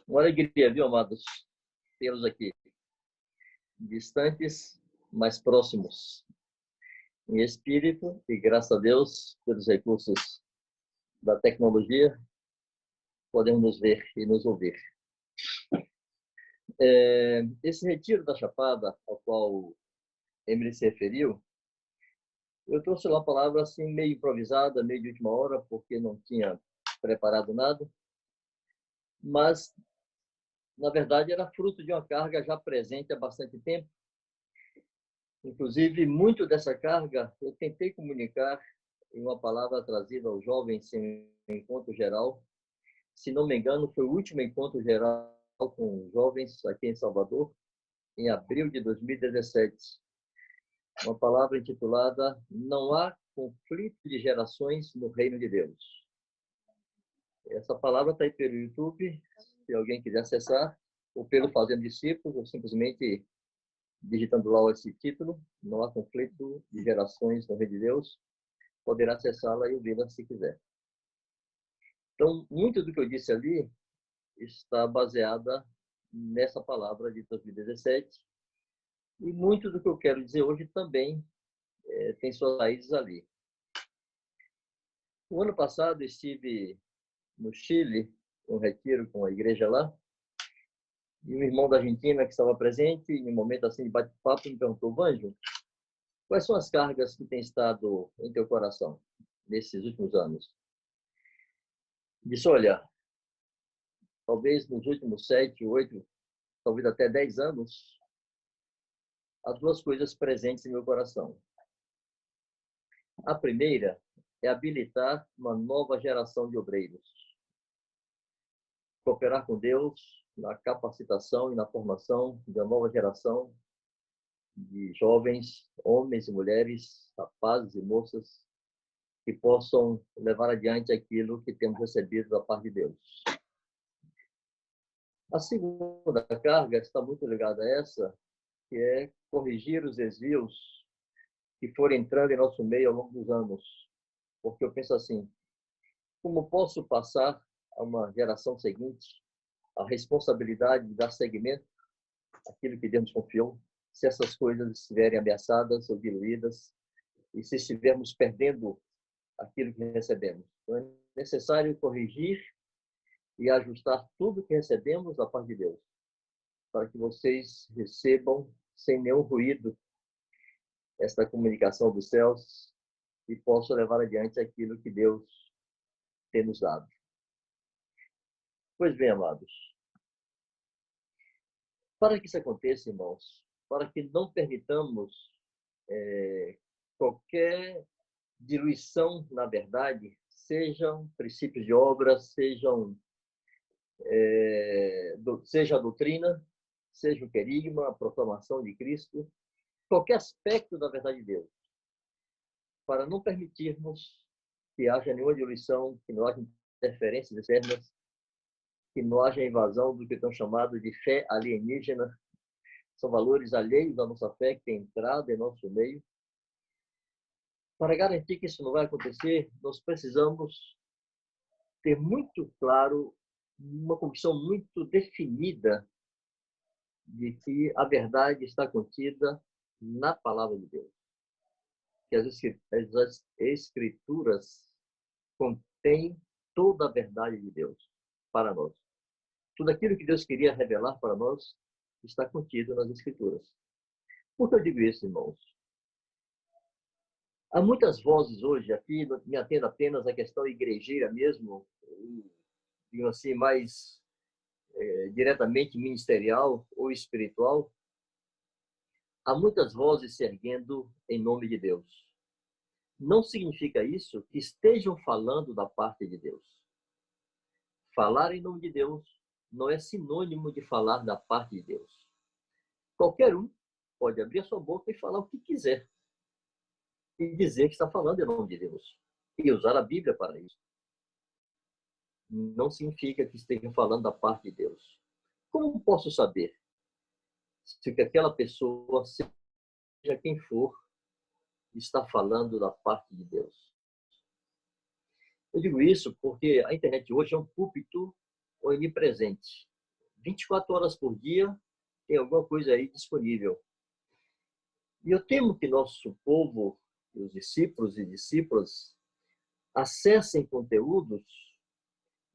Uma alegria, viu, amados? Tê-los aqui, distantes, mas próximos, em espírito e, graças a Deus, pelos recursos da tecnologia, podemos nos ver e nos ouvir. Esse retiro da Chapada, ao qual o Emily se referiu, eu trouxe uma palavra assim, meio improvisada, meio de última hora, porque não tinha preparado nada, mas, na verdade, era fruto de uma carga já presente há bastante tempo. Inclusive, muito dessa carga eu tentei comunicar em uma palavra trazida aos jovens em um encontro geral. Se não me engano, foi o último encontro geral com jovens aqui em Salvador, em abril de 2017. Uma palavra intitulada Não há conflito de gerações no reino de Deus. Essa palavra está aí pelo YouTube, se alguém quiser acessar, ou pelo Fazendo Discípulos, ou simplesmente digitando lá esse título, Não há conflito de gerações no reino de Deus, poderá acessá-la e ouvi-la se quiser. Então, muito do que eu disse ali está baseada nessa palavra de 2017 e muito do que eu quero dizer hoje também tem suas raízes ali. O ano passado estive no Chile, um retiro com a igreja lá, e um irmão da Argentina que estava presente, em um momento assim de bate-papo, me perguntou: Vanjo, quais são as cargas que têm estado em teu coração nesses últimos anos? Disse: olha, talvez nos últimos 7, 8, talvez até 10 anos, há duas coisas presentes em meu coração. A primeira é habilitar uma nova geração de obreiros. Cooperar com Deus na capacitação e na formação de uma nova geração de jovens, homens e mulheres, rapazes e moças, que possam levar adiante aquilo que temos recebido da parte de Deus. A segunda carga está muito ligada a essa, que é corrigir os desvios que foram entrando em nosso meio ao longo dos anos. Porque eu penso assim, como posso passar a uma geração seguinte a responsabilidade de dar seguimento àquilo que Deus nos confiou, se essas coisas estiverem ameaçadas ou diluídas e se estivermos perdendo aquilo que recebemos? Então, é necessário corrigir e ajustar tudo que recebemos da parte de Deus, para que vocês recebam sem nenhum ruído esta comunicação dos céus e possam levar adiante aquilo que Deus tem nos dado. Pois bem, amados, para que isso aconteça, irmãos, para que não permitamos qualquer diluição na verdade, sejam princípios de obra, seja a doutrina, seja o querigma, a proclamação de Cristo, qualquer aspecto da verdade de Deus, para não permitirmos que haja nenhuma diluição, que não haja interferências externas, que não haja invasão do que estão chamados de fé alienígena. São valores alheios à nossa fé que têm entrado em nosso meio. Para garantir que isso não vai acontecer, nós precisamos ter muito claro, uma convicção muito definida de que a verdade está contida na palavra de Deus. Que as Escrituras contêm toda a verdade de Deus para nós. Tudo aquilo que Deus queria revelar para nós está contido nas Escrituras. Por que eu digo isso, irmãos? Há muitas vozes hoje, aqui me atendo apenas à questão igrejeira mesmo, digamos assim, mais diretamente ministerial ou espiritual. Há muitas vozes se erguendo em nome de Deus. Não significa isso que estejam falando da parte de Deus. Falar em nome de Deus não é sinônimo de falar da parte de Deus. Qualquer um pode abrir a sua boca e falar o que quiser e dizer que está falando em nome de Deus e usar a Bíblia para isso. Não significa que estejam falando da parte de Deus. Como posso saber se aquela pessoa, seja quem for, está falando da parte de Deus? Eu digo isso porque a internet hoje é um púlpito onipresente. 24 horas por dia tem alguma coisa aí disponível. E eu temo que nosso povo, os discípulos e discípulas, acessem conteúdos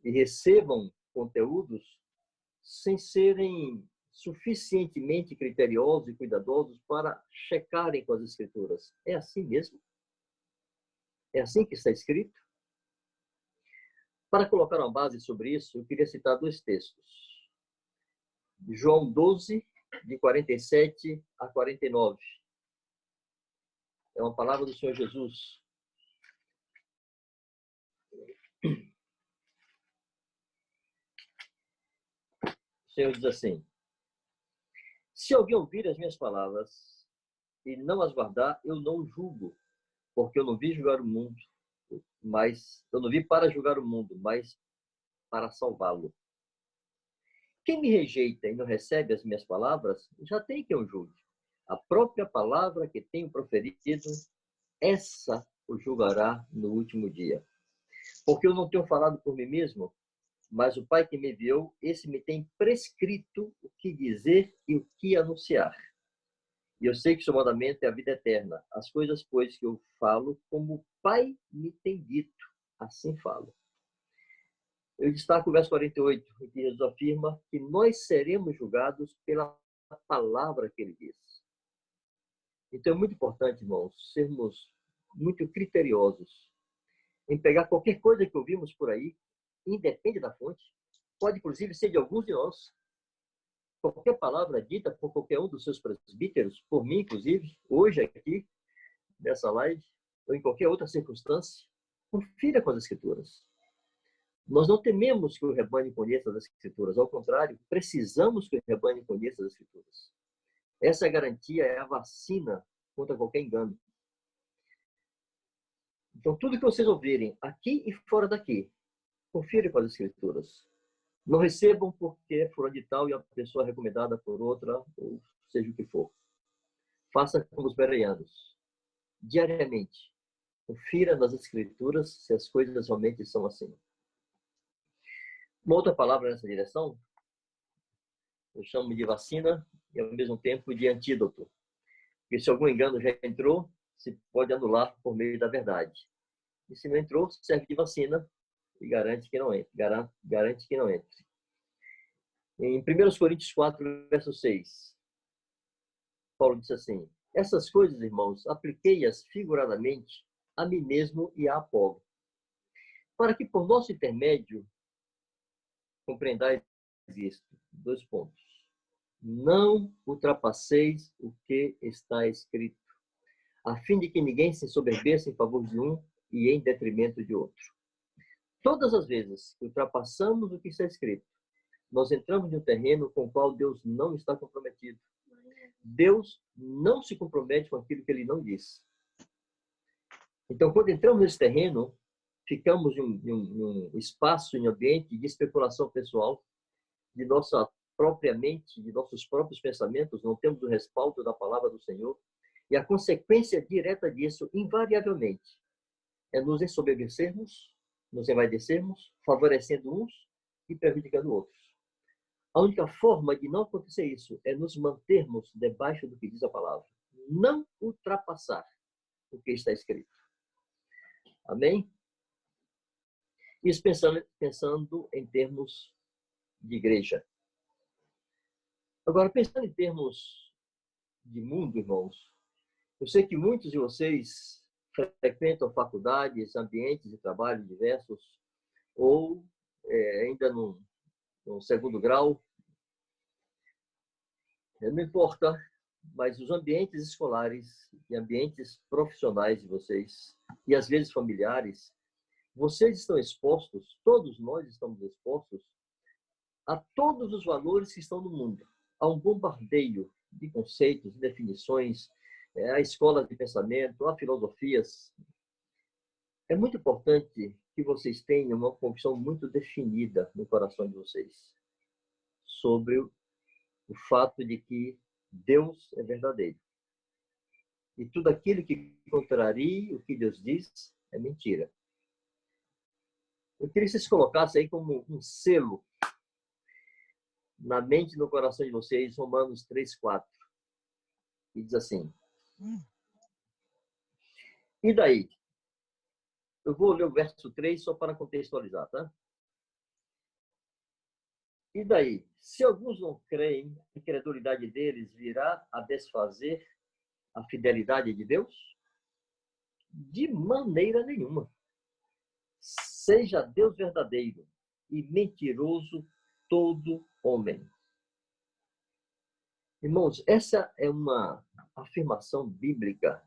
e recebam conteúdos sem serem suficientemente criteriosos e cuidadosos para checarem com as Escrituras. É assim mesmo? É assim que está escrito? Para colocar uma base sobre isso, eu queria citar 2 textos. João 12, de 47 a 49. É uma palavra do Senhor Jesus. O Senhor diz assim: se alguém ouvir as minhas palavras e não as guardar, eu não o julgo, porque eu não vim julgar o mundo, mas eu não vim para julgar o mundo, mas para salvá-lo. Quem me rejeita e não recebe as minhas palavras, já tem quem o julgue. A própria palavra que tenho proferido, essa o julgará no último dia. Porque eu não tenho falado por mim mesmo, mas o Pai que me enviou, esse me tem prescrito o que dizer e o que anunciar. E eu sei que o seu mandamento é a vida eterna. As coisas, pois, que eu falo, como o Pai me tem dito, assim falo. Eu destaco o verso 48, em que Jesus afirma que nós seremos julgados pela palavra que ele diz. Então é muito importante, irmãos, sermos muito criteriosos em pegar qualquer coisa que ouvimos por aí, independe da fonte, pode inclusive ser de alguns de nós. Qualquer palavra dita por qualquer um dos seus presbíteros, por mim inclusive, hoje aqui, nessa live, ou em qualquer outra circunstância, confira com as Escrituras. Nós não tememos que o rebanho conheça as Escrituras, ao contrário, precisamos que o rebanho conheça as Escrituras. Essa garantia é a vacina contra qualquer engano. Então, tudo que vocês ouvirem, aqui e fora daqui, confira com as Escrituras. Não recebam porque é fulano de tal e a pessoa é recomendada por outra, ou seja o que for. Faça como os bereanos. Diariamente, confira nas Escrituras se as coisas realmente são assim. Uma outra palavra nessa direção, eu chamo de vacina e ao mesmo tempo de antídoto. Porque se algum engano já entrou, se pode anular por meio da verdade. E se não entrou, serve de vacina e garante que não entre. Garante que não entre. Em 1 Coríntios 4, verso 6, Paulo disse assim: essas coisas, irmãos, apliquei-as figuradamente a mim mesmo e a Apolo, para que por nosso intermédio compreendais isto. 2 pontos. Não ultrapasseis o que está escrito, a fim de que ninguém se ensoberbeça em favor de um e em detrimento de outro. Todas as vezes que ultrapassamos o que está escrito, nós entramos em um terreno com o qual Deus não está comprometido. Deus não se compromete com aquilo que ele não diz. Então, quando entramos nesse terreno, ficamos em um espaço, em um ambiente de especulação pessoal, de nossa própria mente, de nossos próprios pensamentos, não temos o respaldo da palavra do Senhor. E a consequência direta disso, invariavelmente, é nos ensoberbecermos, nos envaidecermos, favorecendo uns e prejudicando outros. A única forma de não acontecer isso é nos mantermos debaixo do que diz a palavra. Não ultrapassar o que está escrito. Amém? Isso pensando em termos de igreja. Agora, pensando em termos de mundo, irmãos, eu sei que muitos de vocês frequentam faculdades, ambientes de trabalho diversos, ou ainda no segundo grau. Não importa, mas os ambientes escolares e ambientes profissionais de vocês, e às vezes familiares, vocês estão expostos, todos nós estamos expostos, a todos os valores que estão no mundo. Há um bombardeio de conceitos, de definições, a escola de pensamento, a filosofias. É muito importante que vocês tenham uma convicção muito definida no coração de vocês sobre o fato de que Deus é verdadeiro. E tudo aquilo que contraria o que Deus diz é mentira. Eu queria que vocês colocassem aí como um selo na mente e no coração de vocês Romanos 3:4. E diz assim: e daí? Eu vou ler o verso 3 só para contextualizar, tá? E daí? Se alguns não creem, a incredulidade deles virá a desfazer a fidelidade de Deus? De maneira nenhuma. Seja Deus verdadeiro e mentiroso todo homem. Irmãos, essa é uma afirmação bíblica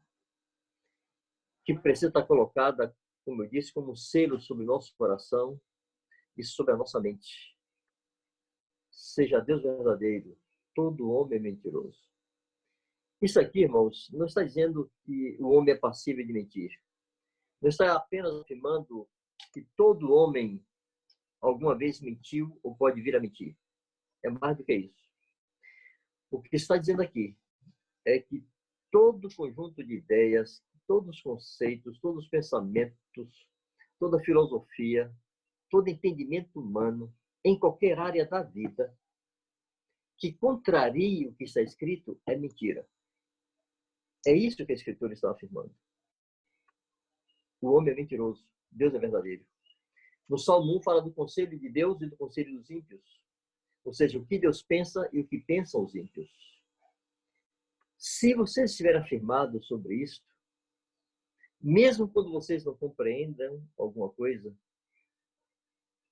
que precisa estar colocada, como eu disse, como um selo sobre o nosso coração e sobre a nossa mente. Seja Deus verdadeiro, todo homem é mentiroso. Isso aqui, irmãos, não está dizendo que o homem é passível de mentir. Não está apenas afirmando que todo homem alguma vez mentiu ou pode vir a mentir. É mais do que isso. O que está dizendo aqui é que todo conjunto de ideias, todos os conceitos, todos os pensamentos, toda filosofia, todo entendimento humano, em qualquer área da vida, que contraria o que está escrito, é mentira. É isso que a Escritura está afirmando. O homem é mentiroso, Deus é verdadeiro. No Salmo 1 fala do conselho de Deus e do conselho dos ímpios. Ou seja, o que Deus pensa e o que pensam os ímpios. Se vocês estiverem afirmados sobre isso, mesmo quando vocês não compreendam alguma coisa,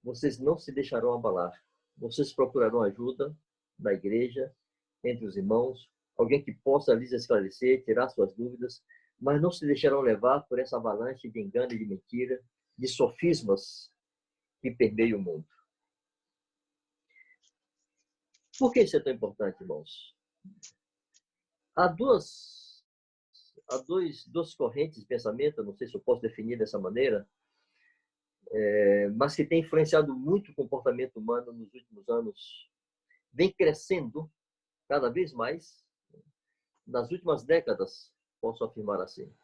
vocês não se deixarão abalar. Vocês procurarão ajuda na igreja, entre os irmãos, alguém que possa lhes esclarecer, tirar suas dúvidas, mas não se deixarão levar por essa avalanche de engano e de mentira, de sofismas que permeiam o mundo. Por que isso é tão importante, irmãos? Há duas correntes de pensamento, não sei se eu posso definir dessa maneira, mas que tem influenciado muito o comportamento humano nos últimos anos. Vem crescendo cada vez mais, nas últimas décadas, posso afirmar assim,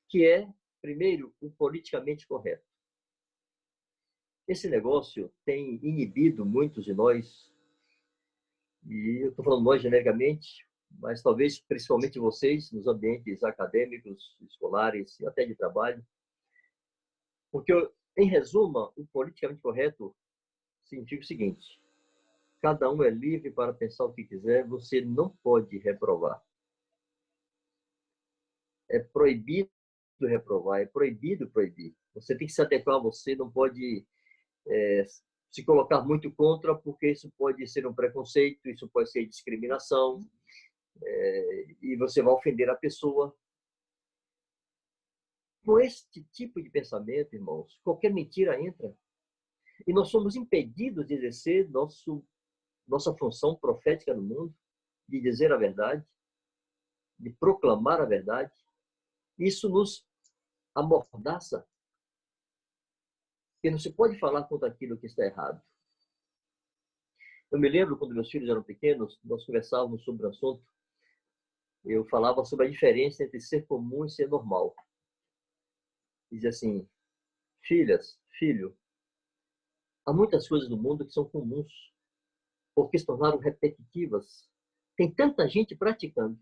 que é, primeiro, o politicamente correto. Esse negócio tem inibido muitos de nós, e eu estou falando nós genericamente, mas talvez principalmente vocês, nos ambientes acadêmicos, escolares e até de trabalho, porque, em resumo, o politicamente correto significa o seguinte: cada um é livre para pensar o que quiser, você não pode reprovar. É proibido reprovar, é proibido proibir. Você tem que se adequar a você, não pode se colocar muito contra, porque isso pode ser um preconceito, isso pode ser discriminação, e você vai ofender a pessoa. Com este tipo de pensamento, irmãos, qualquer mentira entra. E nós somos impedidos de exercer nossa função profética no mundo, de dizer a verdade, de proclamar a verdade. Isso nos amordaça, porque não se pode falar contra aquilo que está errado. Eu me lembro, quando meus filhos eram pequenos, nós conversávamos sobre o assunto, eu falava sobre a diferença entre ser comum e ser normal. Dizia assim: filhas, filho, há muitas coisas no mundo que são comuns, porque se tornaram repetitivas. Tem tanta gente praticando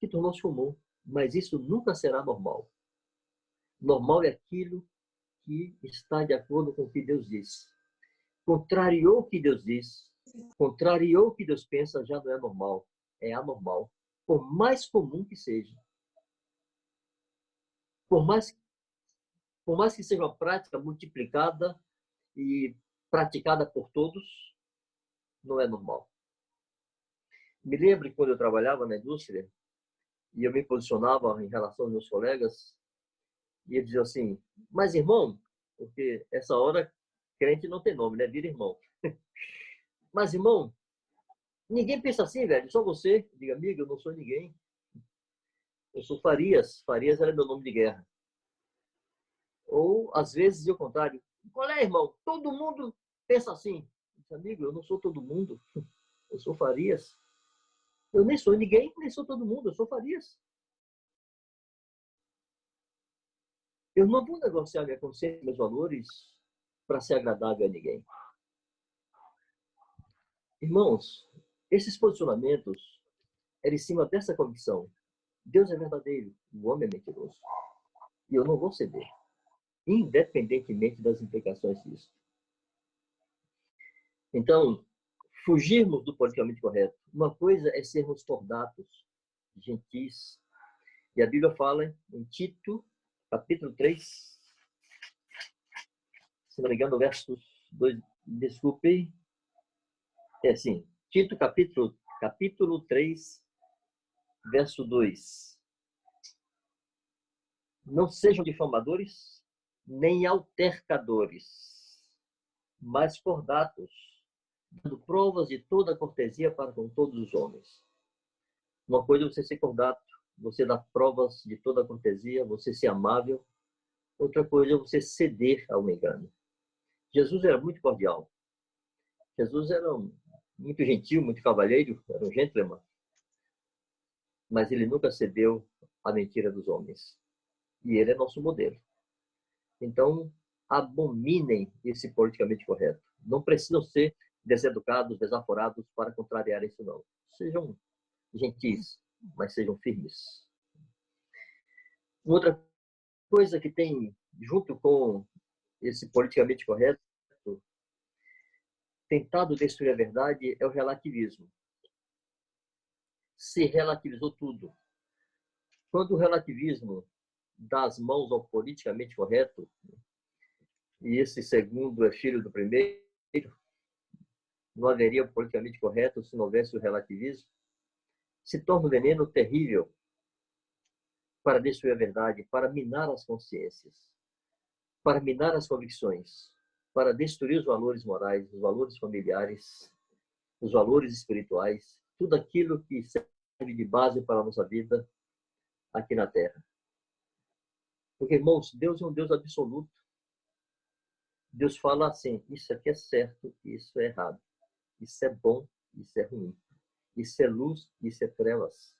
que tornou-se comum, mas isso nunca será normal. Normal é aquilo que está de acordo com o que Deus diz. Contrariou o que Deus diz, contrariou o que Deus pensa, já não é normal, é anormal. Por mais comum que seja. Por mais que seja uma prática multiplicada e praticada por todos, não é normal. Me lembro que quando eu trabalhava na indústria e eu me posicionava em relação aos meus colegas, e eles diziam assim: mas irmão, porque essa hora crente não tem nome, né? Vira irmão. Mas irmão, ninguém pensa assim, velho, só você. Eu digo: amigo, eu não sou ninguém. Eu sou Farias. Farias era meu nome de guerra. Ou, às vezes, o contrário. Qual é, irmão? Todo mundo pensa assim. Amigo, eu não sou todo mundo. Eu sou Farias. Eu nem sou ninguém, nem sou todo mundo. Eu sou Farias. Eu não vou negociar minha consciência, meus valores, para ser agradável a ninguém. Irmãos, esses posicionamentos eram em cima dessa convicção. Deus é verdadeiro, o homem é mentiroso. E eu não vou ceder, independentemente das implicações disso. Então, fugirmos do politicamente correto. Uma coisa é sermos cordatos, gentis. E a Bíblia fala em Tito, capítulo 3, se não me engano, verso 2, desculpe. É assim, Tito, capítulo 3, verso 2. Não sejam difamadores, nem altercadores, mas cordatos, dando provas de toda cortesia para com todos os homens. Uma coisa é você ser cordato, você dar provas de toda cortesia, você ser amável. Outra coisa é você ceder ao engano. Jesus era muito cordial. Jesus era muito gentil, muito cavalheiro, era um gentleman. Mas ele nunca cedeu à mentira dos homens. E ele é nosso modelo. Então, abominem esse politicamente correto. Não precisam ser deseducados, desaforados para contrariar isso, não. Sejam gentis, mas sejam firmes. Outra coisa que tem, junto com esse politicamente correto, tentado destruir a verdade, é o relativismo. Se relativizou tudo. Quando o relativismo dá as mãos ao politicamente correto, e esse segundo é filho do primeiro, não haveria politicamente correto se não houvesse o relativismo, se torna um veneno terrível para destruir a verdade, para minar as consciências, para minar as convicções, para destruir os valores morais, os valores familiares, os valores espirituais, tudo aquilo que serve de base para a nossa vida aqui na Terra. Porque, irmãos, Deus é um Deus absoluto. Deus fala assim, isso aqui é certo, isso é errado. Isso é bom, isso é ruim. Isso é luz, isso é trevas.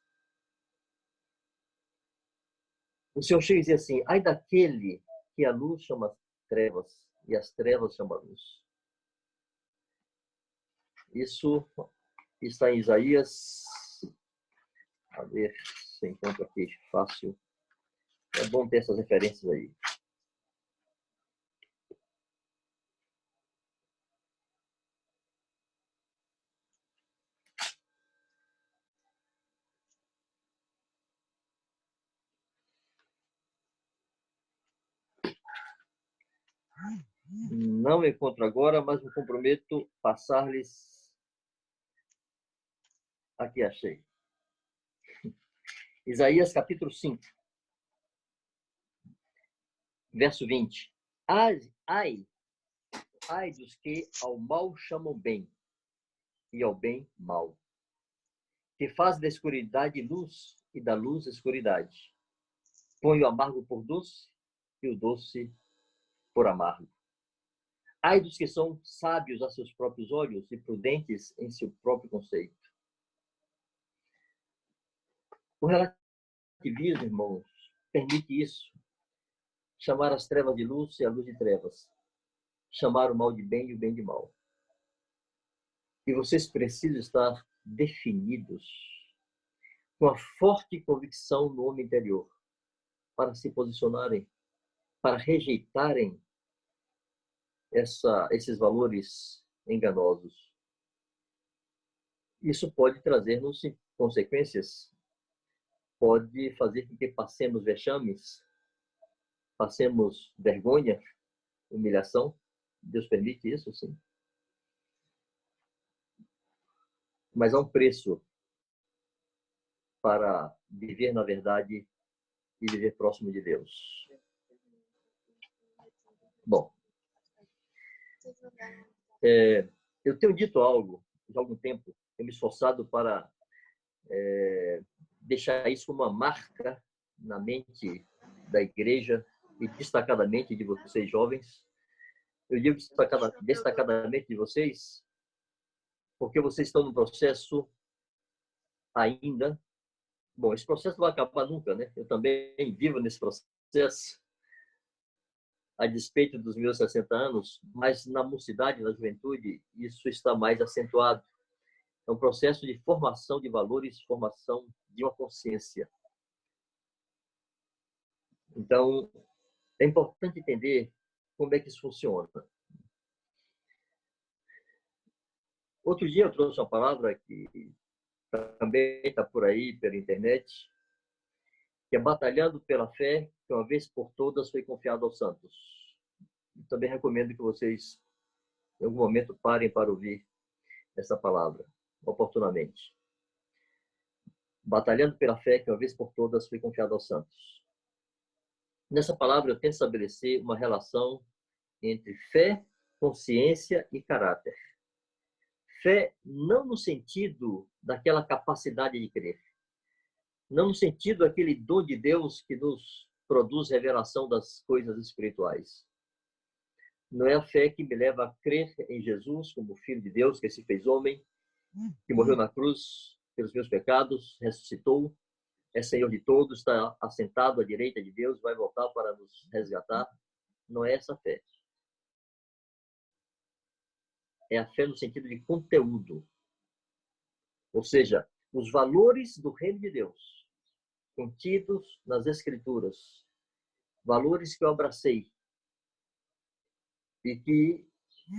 O Senhor chega e diz assim, ai daquele que a luz chama trevas e as trevas chamam a luz. Isso está em Isaías. A ver se encontra aqui fácil. É bom ter essas referências aí. Não encontro agora, mas me comprometo a passar-lhes. Aqui achei. Isaías capítulo 5, verso 20. Ai dos que ao mal chamam bem e ao bem mal, que faz da escuridade luz e da luz escuridade. Põe o amargo por doce e o doce por amargo. Ai dos que são sábios a seus próprios olhos e prudentes em seu próprio conceito. O relativismo, irmãos, permite isso. Chamar as trevas de luz e a luz de trevas. Chamar o mal de bem e o bem de mal. E vocês precisam estar definidos com a forte convicção no homem interior para se posicionarem, para rejeitarem esses valores enganosos. Isso pode trazer-nos consequências, pode fazer com que passemos vexames, passemos vergonha, humilhação. Deus permite isso, sim. Mas há um preço para viver na verdade e viver próximo de Deus. Bom, eu tenho dito algo já há algum tempo, tenho me esforçado para deixar isso como uma marca na mente da igreja e destacadamente de vocês jovens. Eu digo destacadamente de vocês porque vocês estão no processo ainda. Bom, esse processo não vai acabar nunca, né? Eu também vivo nesse processo a despeito dos meus 60 anos, mas na mocidade, na juventude, isso está mais acentuado. É um processo de formação de valores, formação de uma consciência. Então, é importante entender como é que isso funciona. Outro dia eu trouxe uma palavra que também está por aí, pela internet, que é batalhando pela fé, que uma vez por todas foi confiado aos santos. Também recomendo que vocês, em algum momento, parem para ouvir essa palavra, oportunamente. Batalhando pela fé, que uma vez por todas foi confiado aos santos. Nessa palavra, eu tento estabelecer uma relação entre fé, consciência e caráter. Fé não no sentido daquela capacidade de crer, não no sentido daquele dom de Deus que nos produz revelação das coisas espirituais. Não é a fé que me leva a crer em Jesus como Filho de Deus, que se fez homem, que morreu na cruz pelos meus pecados, ressuscitou, é Senhor de todos, está assentado à direita de Deus, vai voltar para nos resgatar. Não é essa fé. É a fé no sentido de conteúdo. Ou seja, os valores do reino de Deus, contidos nas Escrituras, valores que eu abracei e que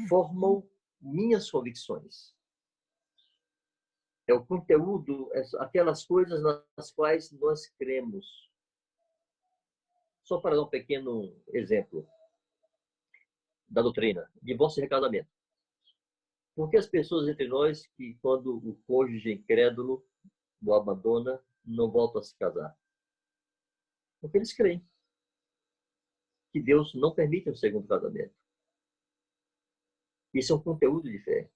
formam minhas convicções. É o conteúdo, aquelas coisas nas quais nós cremos. Só para dar um pequeno exemplo da doutrina, divórcio e recasamento. Por que as pessoas entre nós que, quando o cônjuge incrédulo o abandona, não voltam a se casar? Porque eles creem que Deus não permite um segundo casamento. Isso é um conteúdo de fé.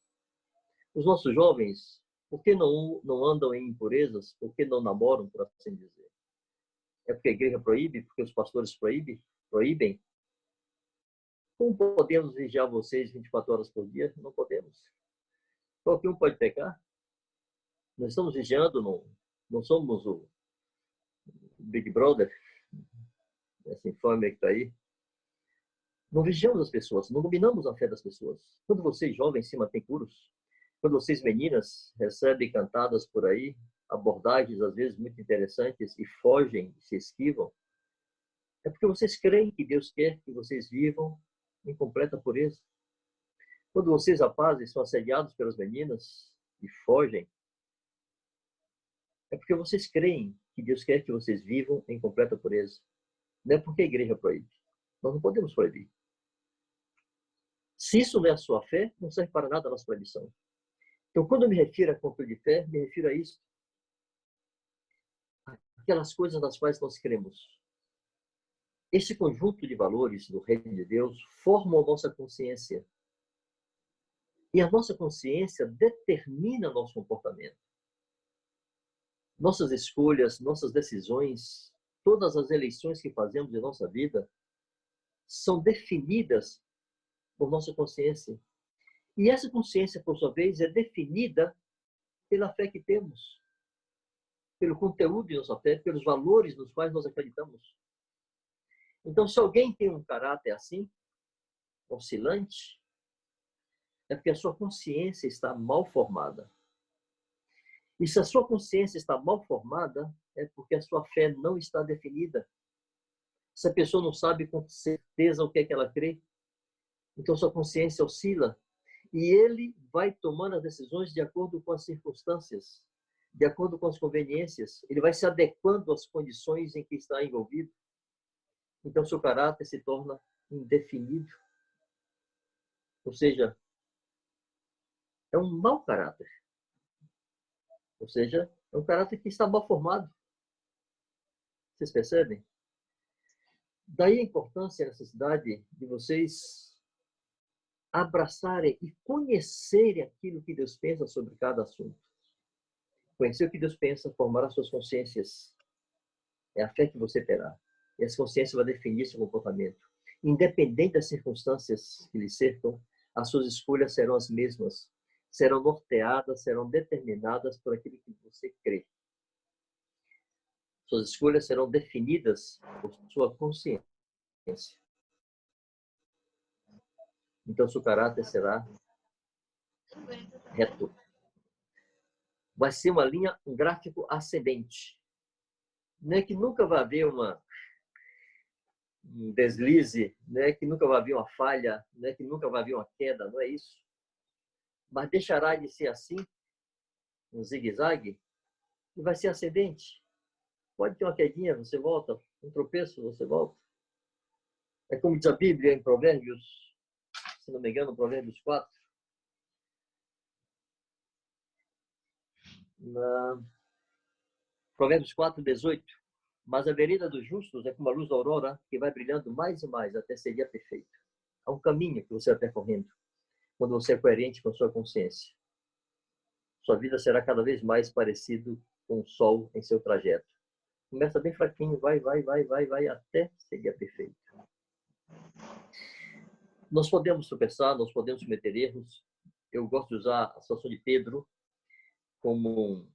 Os nossos jovens, por que não andam em impurezas? Por que não namoram, por assim dizer? É porque a igreja proíbe? Porque os pastores proíbem? Como podemos vigiar vocês 24 horas por dia? Não podemos. Qualquer um pode pecar. Não estamos vigiando, não somos o Big Brother, essa infâmia que está aí. Não vigiamos as pessoas, não dominamos a fé das pessoas. Quando vocês jovens se mantêm puros, quando vocês meninas recebem cantadas por aí, abordagens às vezes muito interessantes e fogem, se esquivam, é porque vocês creem que Deus quer que vocês vivam em completa pureza. Quando vocês, rapazes, são assediados pelas meninas e fogem, é porque vocês creem que Deus quer que vocês vivam em completa pureza. Não é porque a igreja proíbe. Nós não podemos proibir. Se isso não é a sua fé, não serve para nada a nossa proibição. Então, quando eu me refiro a conteúdo de fé, me refiro a isso. Aquelas coisas nas quais nós cremos. Esse conjunto de valores do reino de Deus formam a nossa consciência. E a nossa consciência determina nosso comportamento. Nossas escolhas, nossas decisões, todas as eleições que fazemos em nossa vida são definidas por nossa consciência. E essa consciência, por sua vez, é definida pela fé que temos, pelo conteúdo de nossa fé, pelos valores nos quais nós acreditamos. Então, se alguém tem um caráter assim, oscilante, é porque a sua consciência está mal formada. E se a sua consciência está mal formada, é porque a sua fé não está definida. Se a pessoa não sabe com certeza o que é que ela crê, então sua consciência oscila. E ele vai tomando as decisões de acordo com as circunstâncias, de acordo com as conveniências. Ele vai se adequando às condições em que está envolvido. Então, seu caráter se torna indefinido. Ou seja, é um mau caráter. Ou seja, é um caráter que está mal formado. Vocês percebem? Daí a importância e a necessidade de vocês abraçarem e conhecerem aquilo que Deus pensa sobre cada assunto. Conhecer o que Deus pensa, formar as suas consciências. É a fé que você terá. E essa consciência vai definir seu comportamento. Independente das circunstâncias que lhe cercam, as suas escolhas serão as mesmas. Serão norteadas, serão determinadas por aquilo que você crê. Suas escolhas serão definidas por sua consciência. Então, seu caráter será reto. vai ser uma linha, um gráfico ascendente. Não é que nunca vai haver um deslize, não é que nunca vai haver uma falha, não é que nunca vai haver uma queda, não é isso. Mas deixará de ser assim, um zigue-zague, e vai ser ascendente. Pode ter uma quedinha, você volta, um tropeço, você volta. É como diz a Bíblia em Provérbios, se não me engano, Provérbios 4. Provérbios 4, 18. Mas a vereda dos justos é como a luz da aurora, que vai brilhando mais e mais até ser dia perfeito. Há um caminho que você vai percorrendo quando você é coerente com a sua consciência. Sua vida será cada vez mais parecido com o sol em seu trajeto. Começa bem fraquinho, vai, até ser dia perfeito. Nós podemos tropeçar, nós podemos cometer erros. Eu gosto de usar a situação de Pedro como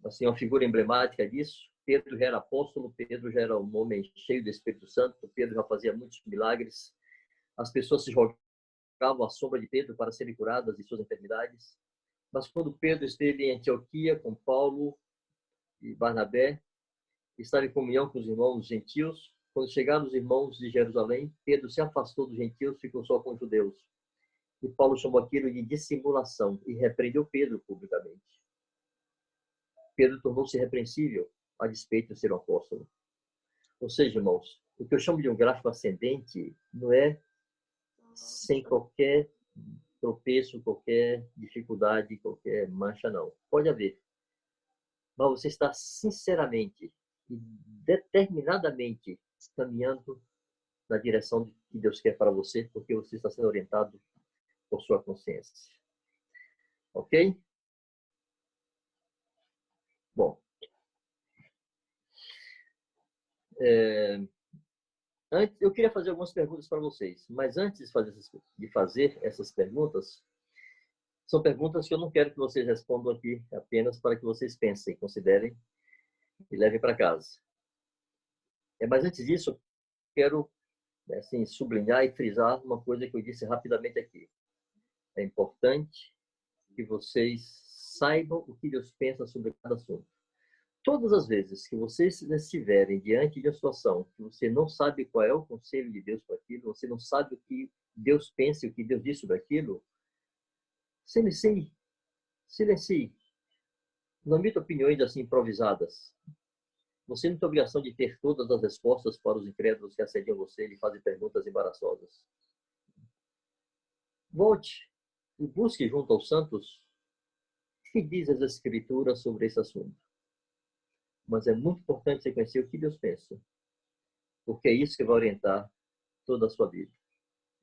assim, uma figura emblemática disso. Pedro já era apóstolo, Pedro já era um homem cheio do Espírito Santo, Pedro já fazia muitos milagres. As pessoas se jogavam à sombra de Pedro para serem curadas de suas enfermidades. Mas quando Pedro esteve em Antioquia com Paulo e Barnabé, estava em comunhão com os irmãos gentios, quando chegaram os irmãos de Jerusalém, Pedro se afastou dos gentios e ficou só com os judeus. E Paulo chamou aquilo de dissimulação e repreendeu Pedro publicamente. Pedro tornou-se irrepreensível a despeito de ser um apóstolo. Ou seja, irmãos, o que eu chamo de um gráfico ascendente não é sem qualquer tropeço, qualquer dificuldade, qualquer mancha, não. Pode haver. Mas você está sinceramente e determinadamente caminhando na direção que Deus quer para você, porque você está sendo orientado por sua consciência. Ok? Bom. Eu queria fazer algumas perguntas para vocês, mas antes de fazer essas perguntas, são perguntas que eu não quero que vocês respondam aqui, apenas para que vocês pensem, considerem e levem para casa. Mas antes disso, eu quero assim, sublinhar e frisar uma coisa que eu disse rapidamente aqui. É importante que vocês saibam o que Deus pensa sobre cada assunto. Todas as vezes que vocês estiverem diante de uma situação que você não sabe qual é o conselho de Deus para aquilo, você não sabe o que Deus pensa e o que Deus diz sobre aquilo, silencie. Não emita opiniões assim improvisadas. Você não tem obrigação de ter todas as respostas para os incrédulos que assediam você e lhe fazem perguntas embaraçosas. Volte e busque junto aos santos o que diz as Escrituras sobre esse assunto. Mas é muito importante você conhecer o que Deus pensa, porque é isso que vai orientar toda a sua vida.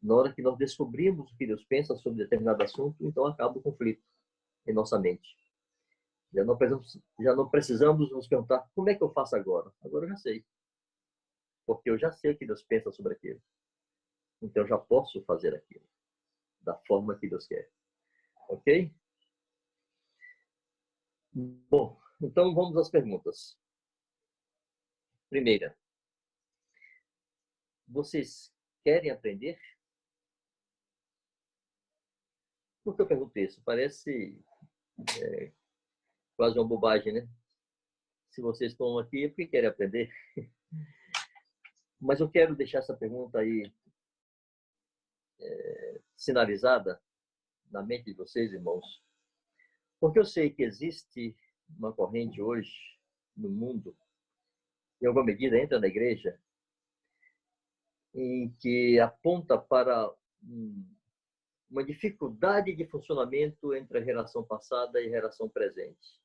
Na hora que nós descobrimos o que Deus pensa sobre determinado assunto, então acaba o conflito em nossa mente. Já não precisamos nos perguntar como é que eu faço agora. Agora eu já sei. Porque eu já sei o que Deus pensa sobre aquilo. Então eu já posso fazer aquilo da forma que Deus quer. Ok? Bom, então vamos às perguntas. Primeira, vocês querem aprender? Por que eu pergunto isso? Parece quase uma bobagem, né? Se vocês estão aqui, é porque querem aprender. Mas eu quero deixar essa pergunta aí sinalizada na mente de vocês, irmãos, porque eu sei que existe uma corrente hoje no mundo, em alguma medida entra na igreja, em que aponta para uma dificuldade de funcionamento entre a geração passada e a geração presente.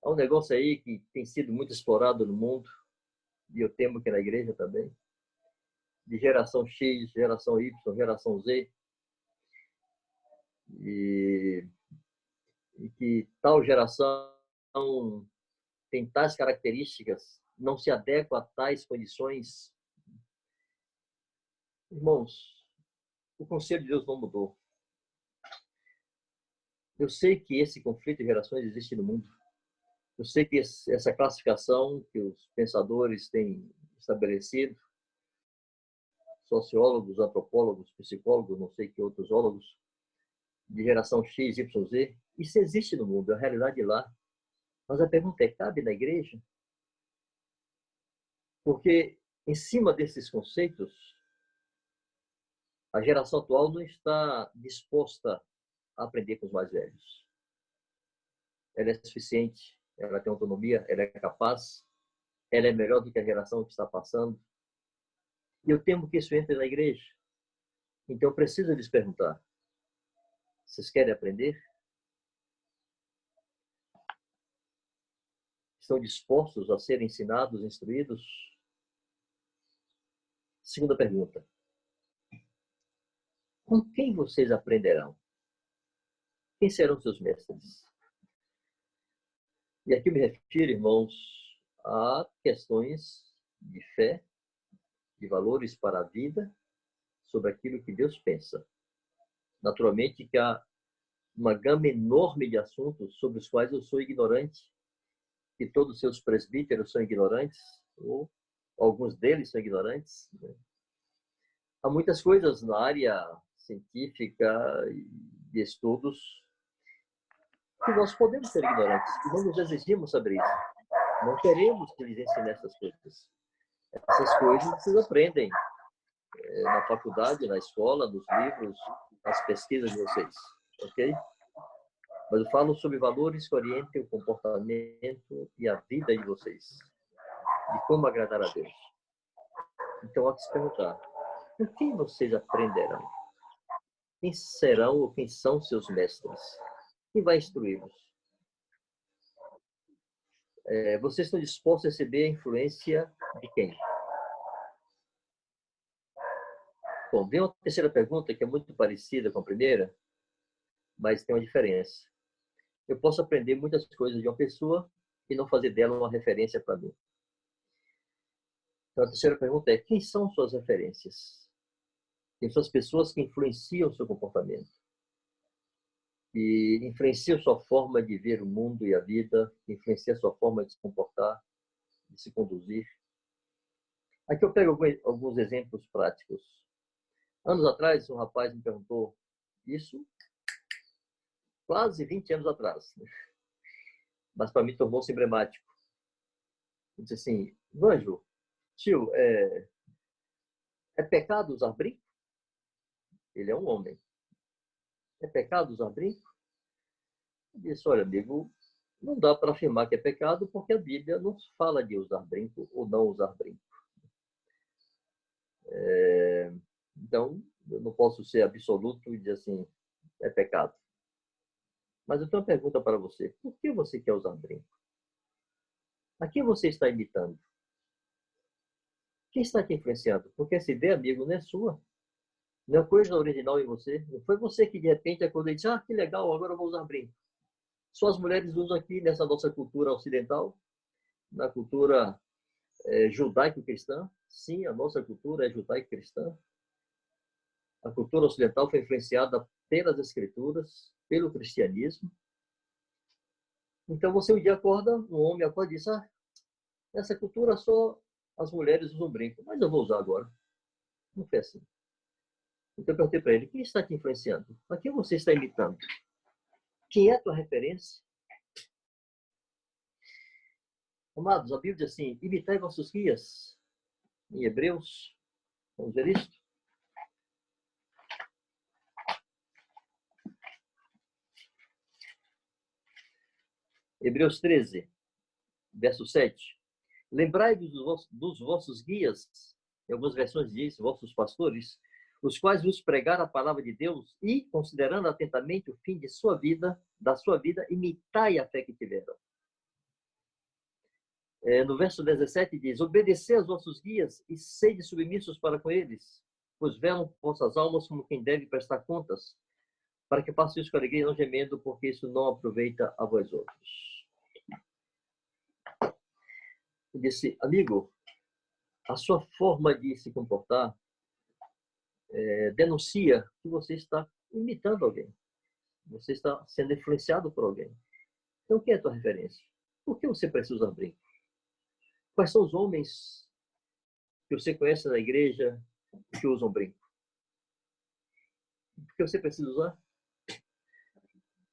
Há um negócio aí que tem sido muito explorado no mundo, e eu temo que na igreja também, de geração X, geração Y, geração Z, e que tal geração tem tais características, não se adequa a tais condições. Irmãos, o conselho de Deus não mudou. Eu sei que esse conflito de gerações existe no mundo. Eu sei que essa classificação que os pensadores têm estabelecido, sociólogos, antropólogos, psicólogos, não sei que outros ólogos, de geração X, Y, Z. Isso existe no mundo, é a realidade lá. Mas a pergunta é, cabe na igreja? Porque em cima desses conceitos, a geração atual não está disposta a aprender com os mais velhos. Ela é suficiente, ela tem autonomia, ela é capaz, ela é melhor do que a geração que está passando. E eu temo que isso entre na igreja. Então eu preciso lhes perguntar, vocês querem aprender? Estão dispostos a ser ensinados, instruídos? Segunda pergunta. Com quem vocês aprenderão? Quem serão seus mestres? E aqui eu me refiro, irmãos, a questões de fé, de valores para a vida, sobre aquilo que Deus pensa. Naturalmente que há uma gama enorme de assuntos sobre os quais eu sou ignorante, que todos os seus presbíteros são ignorantes, ou alguns deles são ignorantes. Há muitas coisas na área científica e de estudos que nós podemos ser ignorantes, e não nos exigimos saber isso. Não queremos que eles ensinem essas coisas. Essas coisas vocês aprendem na faculdade, na escola, nos livros, nas pesquisas de vocês, ok? Mas eu falo sobre valores que orientem o comportamento e a vida de vocês, de como agradar a Deus. Então, há que se perguntar, o que vocês aprenderão? Quem serão ou quem são seus mestres? Quem vai instruí-los? Vocês estão dispostos a receber a influência de quem? Bom, vem uma terceira pergunta que é muito parecida com a primeira, mas tem uma diferença. Eu posso aprender muitas coisas de uma pessoa e não fazer dela uma referência para mim. Então, a terceira pergunta é, quem são suas referências? Quem são as pessoas que influenciam o seu comportamento? E influenciam sua forma de ver o mundo e a vida, influenciam sua forma de se comportar, de se conduzir. Aqui eu pego alguns exemplos práticos. Anos atrás, um rapaz me perguntou isso, quase 20 anos atrás, mas para mim tornou-se emblemático. Ele disse assim, Vanjo, tio, é pecado usar brinco? Ele é um homem. É pecado usar brinco? Eu disse, olha, amigo, não dá para afirmar que é pecado porque a Bíblia não fala de usar brinco ou não usar brinco. Então, eu não posso ser absoluto e dizer assim, é pecado. Mas eu tenho uma pergunta para você. Por que você quer usar brinco? A quem você está imitando? Quem está te influenciando? Porque essa ideia, amigo, não é sua. Não é coisa original em você. Não foi você que, de repente, acordou e disse, que legal, agora eu vou usar brinco. Só as mulheres usam aqui nessa nossa cultura ocidental, na cultura judaico-cristã. Sim, a nossa cultura é judaico-cristã. A cultura ocidental foi influenciada pelas escrituras, pelo cristianismo. Então, você um dia acorda, um homem acorda e diz, nessa cultura só as mulheres usam brinco, mas eu vou usar agora. Não foi assim. Então, eu perguntei para ele, quem está te influenciando? A quem você está imitando? Quem é a tua referência? Amados, a Bíblia diz assim, imitai vossos guias. Em Hebreus, vamos ver isso? Hebreus 13, verso 7. Lembrai-vos dos vossos guias, em algumas versões diz, vossos pastores, os quais vos pregaram a palavra de Deus e, considerando atentamente o fim de sua vida, da sua vida, imitai a fé que tiveram. No verso 17 diz, obedecei aos vossos guias e sede submissos para com eles, pois velam vossas almas como quem deve prestar contas, para que façam isso com alegria e não gemendo, porque isso não aproveita a vós outros. Eu disse, amigo, a sua forma de se comportar denuncia que você está imitando alguém. Você está sendo influenciado por alguém. Então, quem é a tua referência? Por que você precisa usar brinco? Quais são os homens que você conhece na igreja que usam brinco? Por que você precisa usar?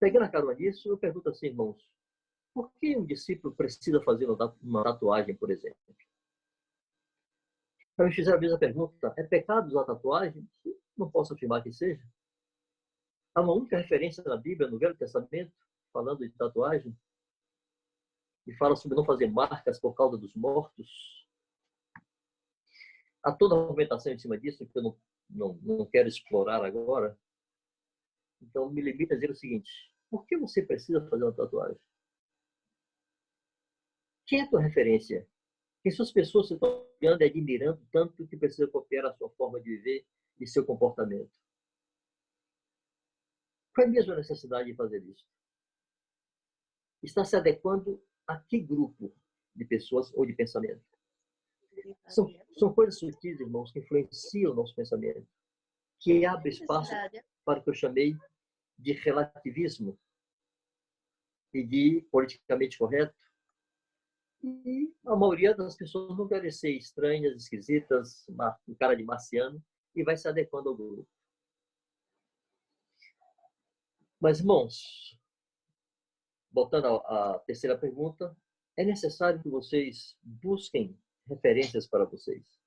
Pegando a carona nisso, eu pergunto assim, irmãos, por que um discípulo precisa fazer uma tatuagem, por exemplo? Então, me fizeram a mesma pergunta, é pecado usar tatuagem? Não posso afirmar que seja. Há uma única referência na Bíblia, no Velho Testamento, falando de tatuagem, e fala sobre não fazer marcas por causa dos mortos. Há toda a argumentação em cima disso, que eu não quero explorar agora. Então, me limito a dizer o seguinte, por que você precisa fazer uma tatuagem? Quem é a tua referência? Quem são as pessoas que estão olhando e admirando tanto que precisa copiar a sua forma de viver e seu comportamento? Qual é mesmo a necessidade de fazer isso? Está se adequando a que grupo de pessoas ou de pensamento? São coisas sutis, irmãos, que influenciam o nosso pensamento, que abre espaço para o que eu chamei de relativismo e de politicamente correto. E a maioria das pessoas não quer ser estranhas, esquisitas, um cara de marciano, e vai se adequando ao grupo. Mas, irmãos, voltando à terceira pergunta, é necessário que vocês busquem referências para vocês.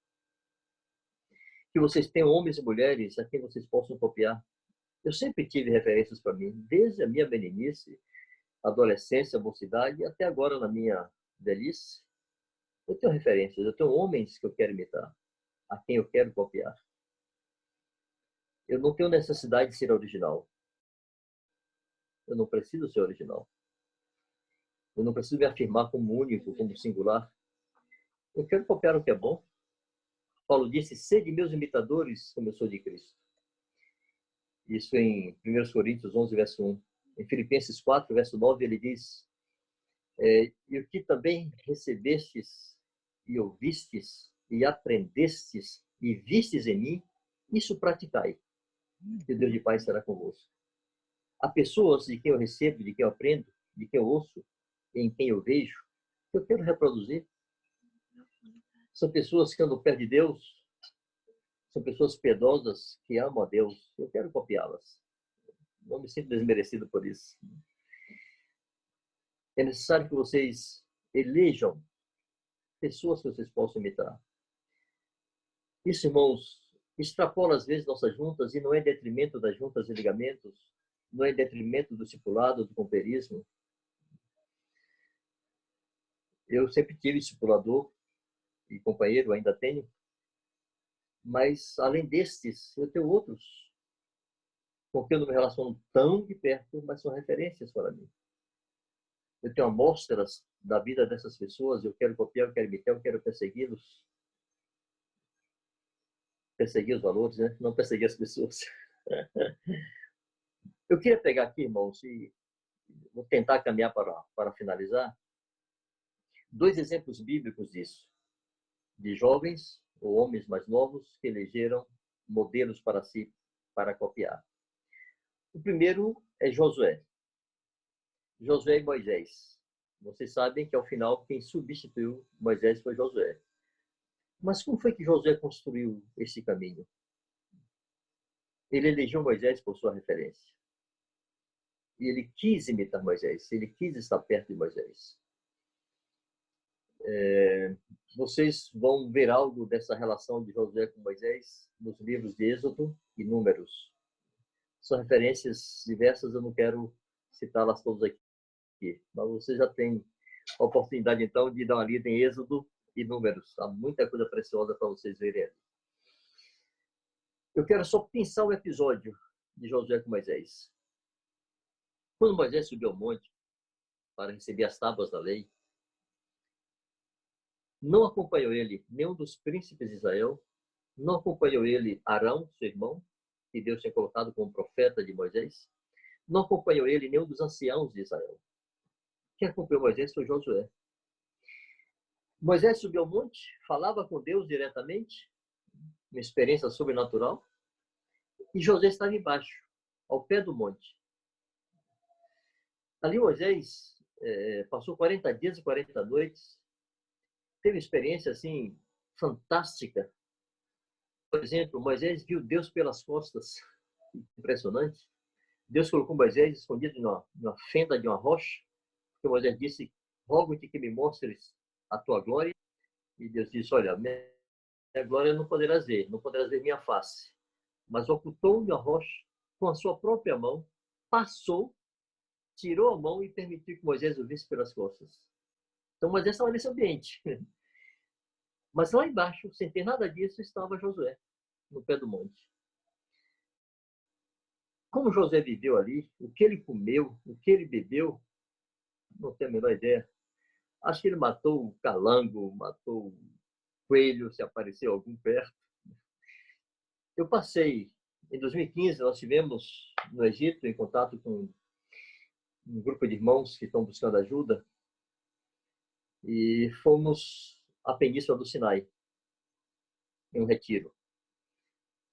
Que vocês tenham homens e mulheres a quem vocês possam copiar. Eu sempre tive referências para mim, desde a minha meninice, adolescência, mocidade, e até agora na minha velhice. Eu tenho referências, eu tenho homens que eu quero imitar, a quem eu quero copiar. Eu não tenho necessidade de ser original. Eu não preciso ser original. Eu não preciso me afirmar como único, como singular. Eu quero copiar o que é bom. Paulo disse, sede meus imitadores, como eu sou de Cristo. Isso em 1 Coríntios 11, verso 1. Em Filipenses 4, verso 9, ele diz, e o que também recebestes e ouvistes e aprendestes e vistes em mim, isso praticai. E o Deus de paz será convosco. Há pessoas de quem eu recebo, de quem eu aprendo, de quem eu ouço, em quem eu vejo, que eu quero reproduzir. São pessoas que andam perto de Deus, são pessoas piedosas que amam a Deus. Eu quero copiá-las. Não me sinto desmerecido por isso. É necessário que vocês elejam pessoas que vocês possam imitar. Isso, irmãos, extrapola às vezes nossas juntas e não é em detrimento das juntas e ligamentos, não é em detrimento do discipulado, do companheirismo. Eu sempre tive discipulador e companheiro, ainda tenho, mas além destes, eu tenho outros com quem eu não me relaciono tão de perto, mas são referências para mim. Eu tenho amostras da vida dessas pessoas, eu quero copiar, eu quero imitar, eu quero persegui-los. Perseguir os valores, né? Não perseguir as pessoas. Eu queria pegar aqui, irmãos, e vou tentar caminhar para finalizar, dois exemplos bíblicos disso, de jovens ou homens mais novos que elegeram modelos para si, para copiar. O primeiro é Josué. Josué e Moisés. Vocês sabem que, ao final, quem substituiu Moisés foi Josué. Mas como foi que Josué construiu esse caminho? Ele elegeu Moisés por sua referência. E ele quis imitar Moisés, ele quis estar perto de Moisés. Vocês vão ver algo dessa relação de Josué com Moisés nos livros de Êxodo e Números. São referências diversas, eu não quero citá-las todas aqui, mas você já tem a oportunidade, então, de dar uma lida em Êxodo e Números. Há muita coisa preciosa para vocês verem. Eu quero só pensar um episódio de Josué com Moisés. Quando Moisés subiu ao monte para receber as tábuas da lei, não acompanhou ele nenhum dos príncipes de Israel, não acompanhou ele Arão, seu irmão, que Deus tinha colocado como profeta de Moisés, não acompanhou ele nenhum dos anciãos de Israel. Quem acompanhou Moisés foi Josué. Moisés subiu ao monte, falava com Deus diretamente, uma experiência sobrenatural, e Josué estava embaixo, ao pé do monte. Ali Moisés passou 40 dias e 40 noites, teve uma experiência assim fantástica. Por exemplo, Moisés viu Deus pelas costas. Impressionante. Deus colocou Moisés escondido numa fenda de uma rocha, porque Moisés disse, rogo-te que me mostres a tua glória. E Deus disse, olha, minha glória não poderás ver, não poderás ver minha face. Mas ocultou-me a rocha com a sua própria mão, passou, tirou a mão e permitiu que Moisés o visse pelas costas. Então Moisés estava nesse ambiente. Mas lá embaixo, sem ter nada disso, estava Josué, no pé do monte. Como Josué viveu ali, o que ele comeu, o que ele bebeu, não tenho a menor ideia. Acho que ele matou o calango, matou o coelho, se apareceu algum perto. Eu passei, em 2015, nós tivemos no Egito, em contato com um grupo de irmãos que estão buscando ajuda, e fomos à Península do Sinai, em um retiro.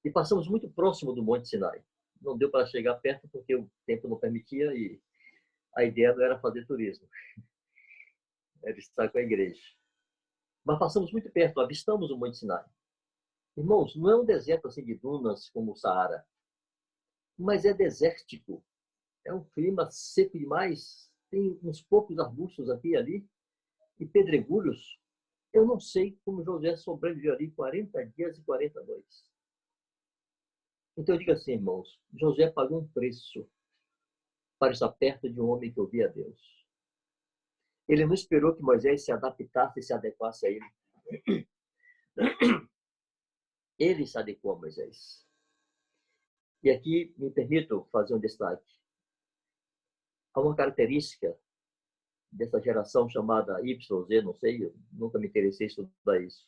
E passamos muito próximo do Monte Sinai. Não deu para chegar perto porque o tempo não permitia e a ideia não era fazer turismo, era estar com a igreja. Mas passamos muito perto, avistamos o Monte Sinai. Irmãos, não é um deserto assim de dunas como o Saara, mas é desértico. É um clima seco demais. Tem uns poucos arbustos aqui e ali e pedregulhos. Eu não sei como José sobreviveu ali 40 dias e 40 noites. Então eu digo assim, irmãos, José pagou um preço para estar perto de um homem que ouvia a Deus. Ele não esperou que Moisés se adaptasse e se adequasse a ele. Ele se adequou a Moisés. E aqui me permito fazer um destaque. Há uma característica dessa geração chamada YZ, não sei, eu nunca me interessei em estudar isso,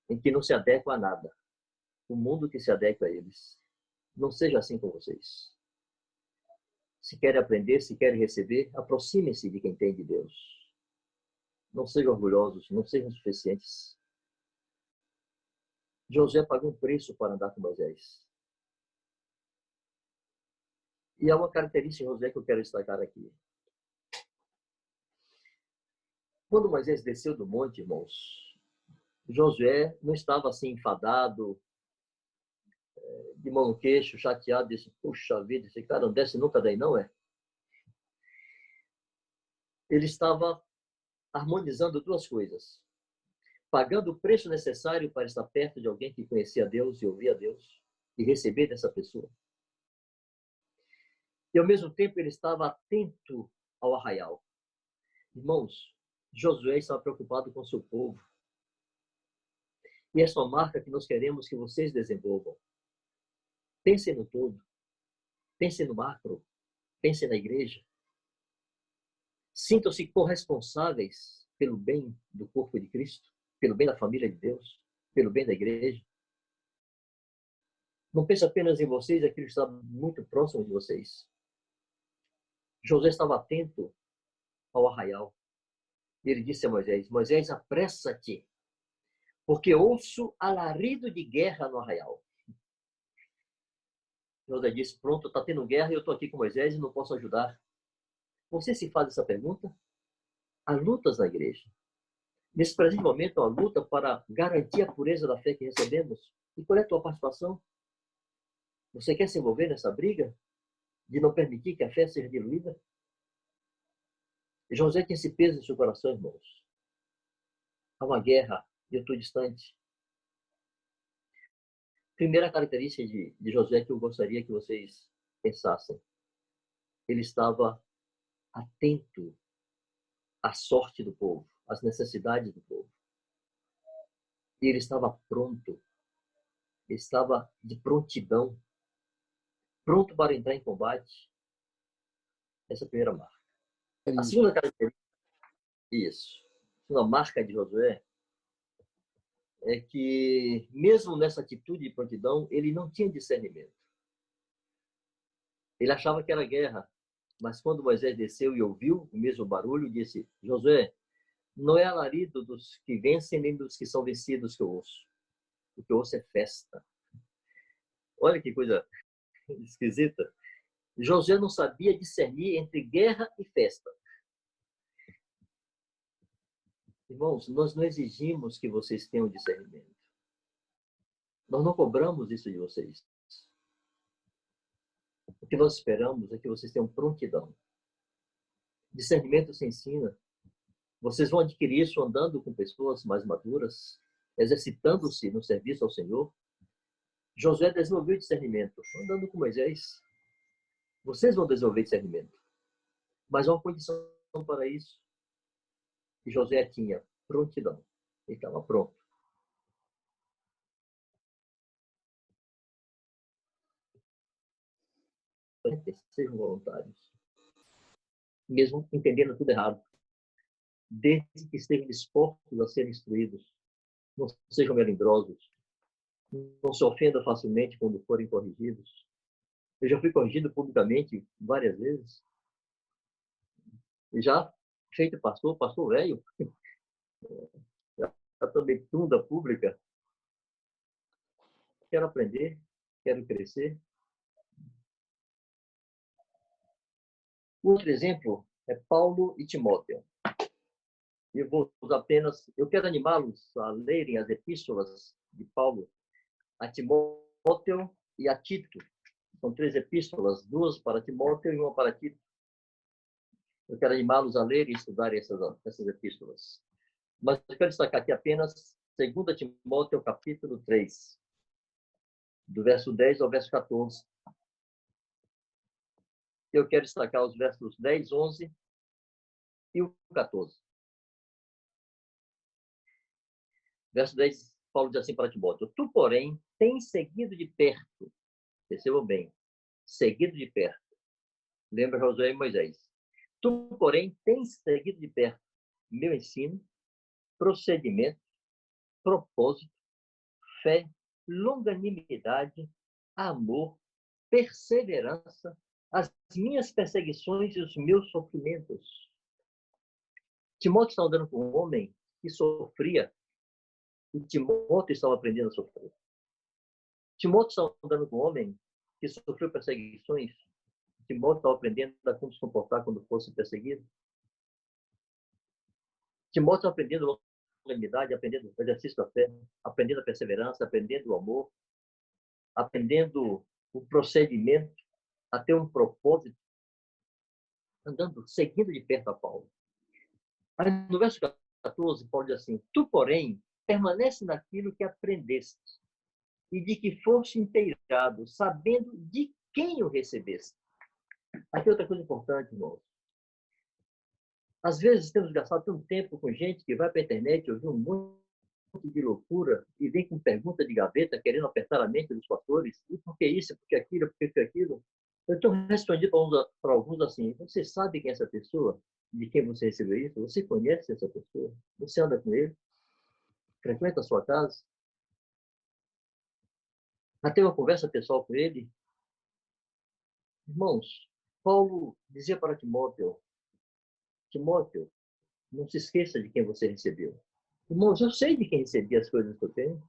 em que não se adequa a nada. O mundo que se adequa a eles. Não seja assim com vocês. Se querem aprender, se querem receber, aproximem-se de quem tem de Deus. Não sejam orgulhosos, não sejam suficientes. José pagou um preço para andar com Moisés. E há uma característica de José que eu quero destacar aqui. Quando Moisés desceu do monte, irmãos, Josué não estava assim enfadado, de mão no queixo, chateado, disse, puxa vida, esse cara não desce nunca daí não, é? Ele estava harmonizando duas coisas. Pagando o preço necessário para estar perto de alguém que conhecia Deus e ouvia Deus e receber dessa pessoa. E ao mesmo tempo ele estava atento ao arraial. Irmãos, Josué estava preocupado com o seu povo. E essa é uma marca que nós queremos que vocês desenvolvam. Pensem no todo. Pensem no macro. Pensem na igreja. Sintam-se corresponsáveis pelo bem do corpo de Cristo, pelo bem da família de Deus, pelo bem da igreja. Não pense apenas em vocês, aquilo que está muito próximo de vocês. José estava atento ao arraial. Ele disse a Moisés, Moisés, apressa-te, porque ouço alarido de guerra no arraial. José disse, pronto, está tendo guerra e eu estou aqui com Moisés e não posso ajudar. Você se faz essa pergunta? Há lutas na igreja. Nesse presente momento, há luta para garantir a pureza da fé que recebemos. E qual é a tua participação? Você quer se envolver nessa briga de não permitir que a fé seja diluída? José tem esse peso em seu coração, irmãos. Há uma guerra e eu estou distante. Primeira característica de José que eu gostaria que vocês pensassem. Ele estava atento à sorte do povo, às necessidades do povo. E ele estava pronto. Ele estava de prontidão. Pronto para entrar em combate. Essa é a primeira marca. A segunda característica, isso. A segunda marca de Josué é que, mesmo nessa atitude de prontidão, ele não tinha discernimento. Ele achava que era guerra, mas quando Moisés desceu e ouviu o mesmo barulho, disse, Josué, não é alarido dos que vencem nem dos que são vencidos que eu ouço. O que eu ouço é festa. Olha que coisa esquisita. Josué não sabia discernir entre guerra e festa. Irmãos, nós não exigimos que vocês tenham discernimento. Nós não cobramos isso de vocês. O que nós esperamos é que vocês tenham prontidão. Discernimento se ensina. Vocês vão adquirir isso andando com pessoas mais maduras, exercitando-se no serviço ao Senhor. Josué desenvolveu discernimento, andando com Moisés. Vocês vão desenvolver discernimento. Mas há uma condição para isso. E Josué tinha prontidão. Ele estava pronto. Sejam voluntários. Mesmo entendendo tudo errado. Desde que estejam dispostos a ser instruídos. Não sejam melindrosos. Não se ofendam facilmente quando forem corrigidos. Eu já fui corrigido publicamente várias vezes. E já feito pastor velho. Já tomei tunda pública. Quero aprender, quero crescer. Outro exemplo é Paulo e Timóteo. Eu quero animá-los a lerem as epístolas de Paulo a Timóteo e a Tito. São 3 epístolas, 2 para Timóteo e 1 para Tito. Eu quero animá-los a ler e estudar essas epístolas. Mas eu quero destacar aqui apenas 2 Timóteo, capítulo 3, do verso 10 ao verso 14. Eu quero destacar os versos 10, 11 e o 14. Verso 10, Paulo diz assim para Timóteo: Tu, porém, tens seguido de perto, percebam bem, seguido de perto. Lembra Josué e Moisés. Tu, porém, tens seguido de perto meu ensino, procedimento, propósito, fé, longanimidade, amor, perseverança, as minhas perseguições e os meus sofrimentos. Timóteo estava andando com um homem que sofria, e Timóteo estava aprendendo a sofrer. Timóteo estava andando com um homem que sofreu perseguições, Timóteo estava aprendendo a como se comportar quando fosse perseguido. Timóteo estava aprendendo longanimidade, aprendendo o exercício da fé, aprendendo a perseverança, aprendendo o amor, aprendendo o procedimento, a ter um propósito, andando, seguindo de perto a Paulo. Aí, no verso 14, Paulo diz assim: Tu, porém, permanece naquilo que aprendeste e de que foste inteirado, sabendo de quem o recebeste. Aqui outra coisa importante, irmãos. Às vezes temos gastado tanto tempo com gente que vai para a internet ouvir um monte de loucura e vem com pergunta de gaveta, querendo apertar a mente dos pastores. E por que isso? Por que aquilo? Por que aquilo? Eu estou respondendo para alguns assim: Você sabe quem é essa pessoa? De quem você recebeu isso? Você conhece essa pessoa? Você anda com ele? Frequenta a sua casa? Já teve uma conversa pessoal com ele? Irmãos, Paulo dizia para Timóteo: Timóteo, não se esqueça de quem você recebeu. Irmãos, eu sei de quem recebi as coisas que eu tenho,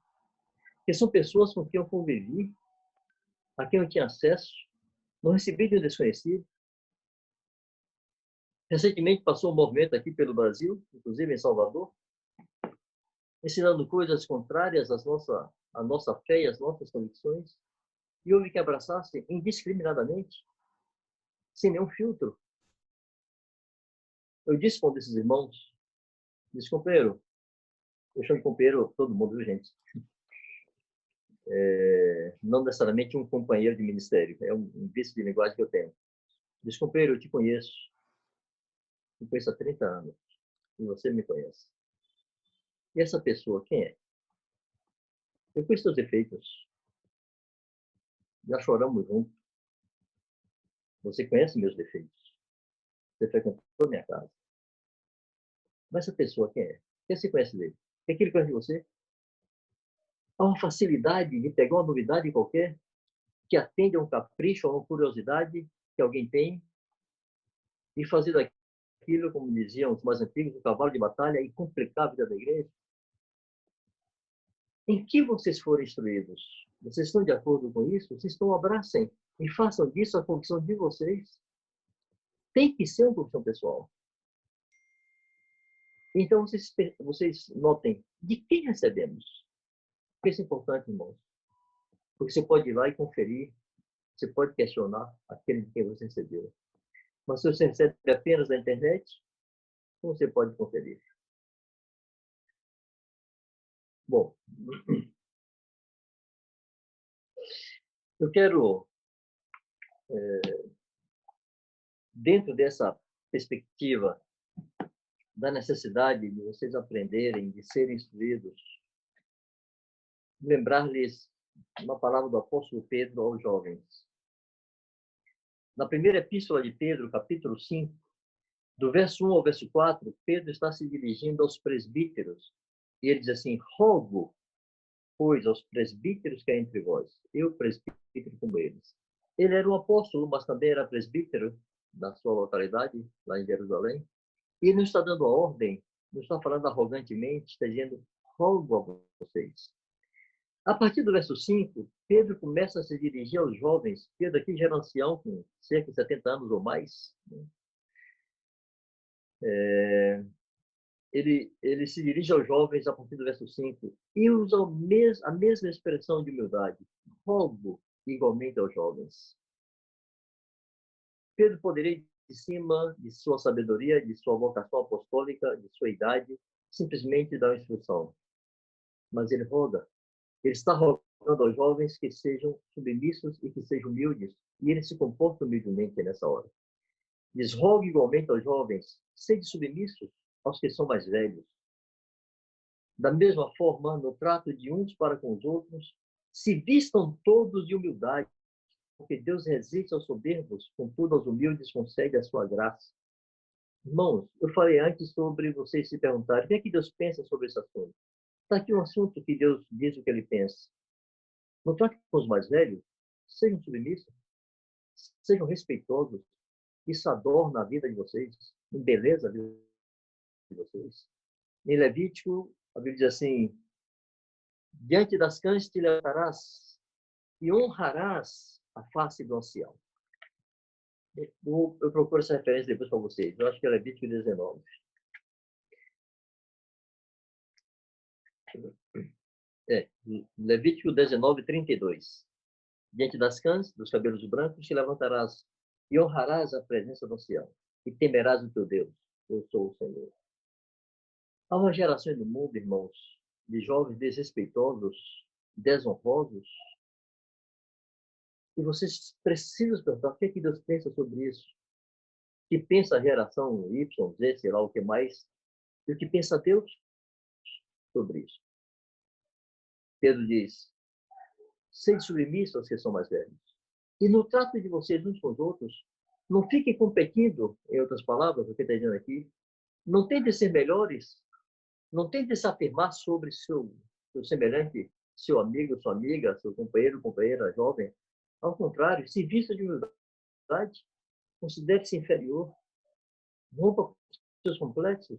que são pessoas com quem eu convivi, a quem eu tinha acesso, não recebi de um desconhecido. Recentemente passou um movimento aqui pelo Brasil, inclusive em Salvador, ensinando coisas contrárias à nossa fé e às nossas convicções, e houve que abraçar-se indiscriminadamente, sem nenhum filtro. Eu disse para um desses irmãos, disse: companheiro, eu chamo de companheiro todo mundo, viu, gente? Não necessariamente um companheiro de ministério, é um vício de linguagem que eu tenho. Disse: companheiro, eu te conheço há 30 anos, e você me conhece. E essa pessoa, quem é? Eu conheço seus defeitos, já choramos juntos, você conhece meus defeitos, você frequentou a minha casa. Mas essa pessoa, quem é? Quem você conhece dele? O que é que ele conhece de você? Há uma facilidade de pegar uma novidade qualquer, que atende a um capricho, a uma curiosidade que alguém tem, e fazer daquilo, como diziam os mais antigos, um cavalo de batalha e complicar a vida da igreja. Em que vocês foram instruídos? Vocês estão de acordo com isso? Vocês estão, abracem e façam disso a convicção de vocês. Tem que ser uma convicção pessoal. Então, vocês notem de quem recebemos. Isso é importante, irmãos. Porque você pode ir lá e conferir você pode questionar aquele de quem você recebeu. Mas se você recebe apenas na internet, como você pode conferir? Bom, eu quero, dentro dessa perspectiva da necessidade de vocês aprenderem, de serem instruídos, lembrar-lhes uma palavra do apóstolo Pedro aos jovens. Na primeira epístola de Pedro, capítulo 5, do verso 1 ao verso 4, Pedro está se dirigindo aos presbíteros. E ele diz assim: rogo, pois, aos presbíteros que há entre vós, eu presbítero como eles. Ele era um apóstolo, mas também era presbítero na sua localidade, lá em Jerusalém. E ele não está dando a ordem, não está falando arrogantemente, está dizendo: rogo a vocês. A partir do verso 5, Pedro começa a se dirigir aos jovens. Pedro aqui já era ancião, com cerca de 70 anos ou mais. Ele se dirige aos jovens a partir do verso 5 e usa a mesma expressão de humildade. Rogo igualmente aos jovens. Pedro poderia, de cima de sua sabedoria, de sua vocação apostólica, de sua idade, simplesmente dar uma instrução. Mas ele roga. Ele está rogando aos jovens que sejam submissos e que sejam humildes. E ele se comporta humildemente nessa hora. Diz: rogue igualmente aos jovens, sede submissos aos que são mais velhos. Da mesma forma, no trato de uns para com os outros, se vistam todos de humildade, porque Deus resiste aos soberbos, contudo aos humildes concede a sua graça. Irmãos, eu falei antes sobre vocês se perguntarem o que é que Deus pensa sobre esse assunto. Está aqui um assunto que Deus diz o que ele pensa. No trato com os mais velhos, sejam submissos, sejam respeitosos. Isso adorna a vida de vocês, embeleza a vida de vocês. Em Levítico, a Bíblia diz assim: diante das cães te levantarás e honrarás a face do ancião. Eu procuro essa referência depois para vocês. Eu acho que é Levítico 19. Levítico 19, 32. Diante das cães, dos cabelos brancos, te levantarás e honrarás a presença do ancião. E temerás o teu Deus. Eu sou o Senhor. Há uma geração no mundo, irmãos, de jovens desrespeitosos, desonrosos, e vocês precisam perguntar o que é que Deus pensa sobre isso. O que pensa a geração Y, Z, sei lá o que mais, e o que pensa Deus sobre isso. Pedro diz: sede submissos aos que são mais velhos. E no trato de vocês uns com os outros, não fiquem competindo, em outras palavras, o que está dizendo aqui. Não tentem ser melhores, não tentem se afirmar sobre seu semelhante, seu amigo, sua amiga, seu companheiro, companheira jovem. Ao contrário, se vista de humildade, considere-se inferior, rompa com seus complexos.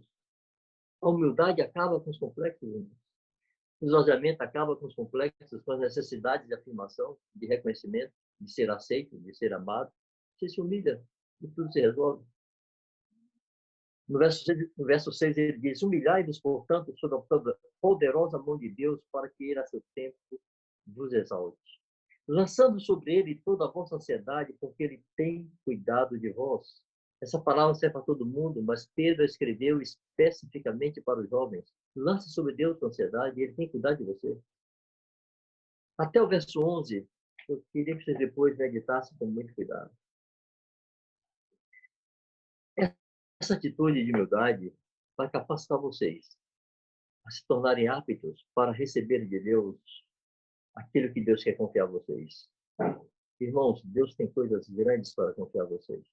A humildade acaba com os complexos. O esvaziamento acaba com os complexos, com as necessidades de afirmação, de reconhecimento, de ser aceito, de ser amado. Você se humilha e tudo se resolve. No verso 6 ele diz: humilhai-vos, portanto, sob a poderosa mão de Deus, para que ele a seu tempo vos exalte. Lançando sobre ele toda a vossa ansiedade, porque ele tem cuidado de vós. Essa palavra serve para todo mundo, mas Pedro escreveu especificamente para os jovens. Lance sobre Deus a ansiedade e ele tem cuidado de você. Até o verso 11, eu queria que vocês depois meditassem com muito cuidado. Essa atitude de humildade vai capacitar vocês a se tornarem aptos para receber de Deus aquilo que Deus quer confiar a vocês. Irmãos, Deus tem coisas grandes para confiar a vocês.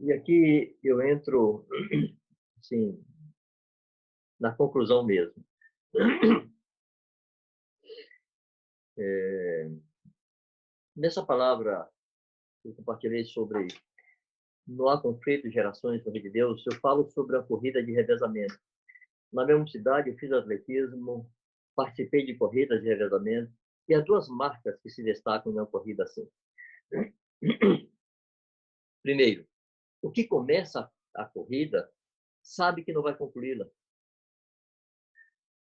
E aqui eu entro, assim, na conclusão mesmo. Nessa palavra que eu compartilhei sobre não há conflito de gerações no reino de Deus, eu falo sobre a corrida de revezamento. Na minha cidade, eu fiz atletismo, participei de corridas de revezamento, e há duas marcas que se destacam em uma corrida assim. Primeiro, o que começa a corrida sabe que não vai concluí-la.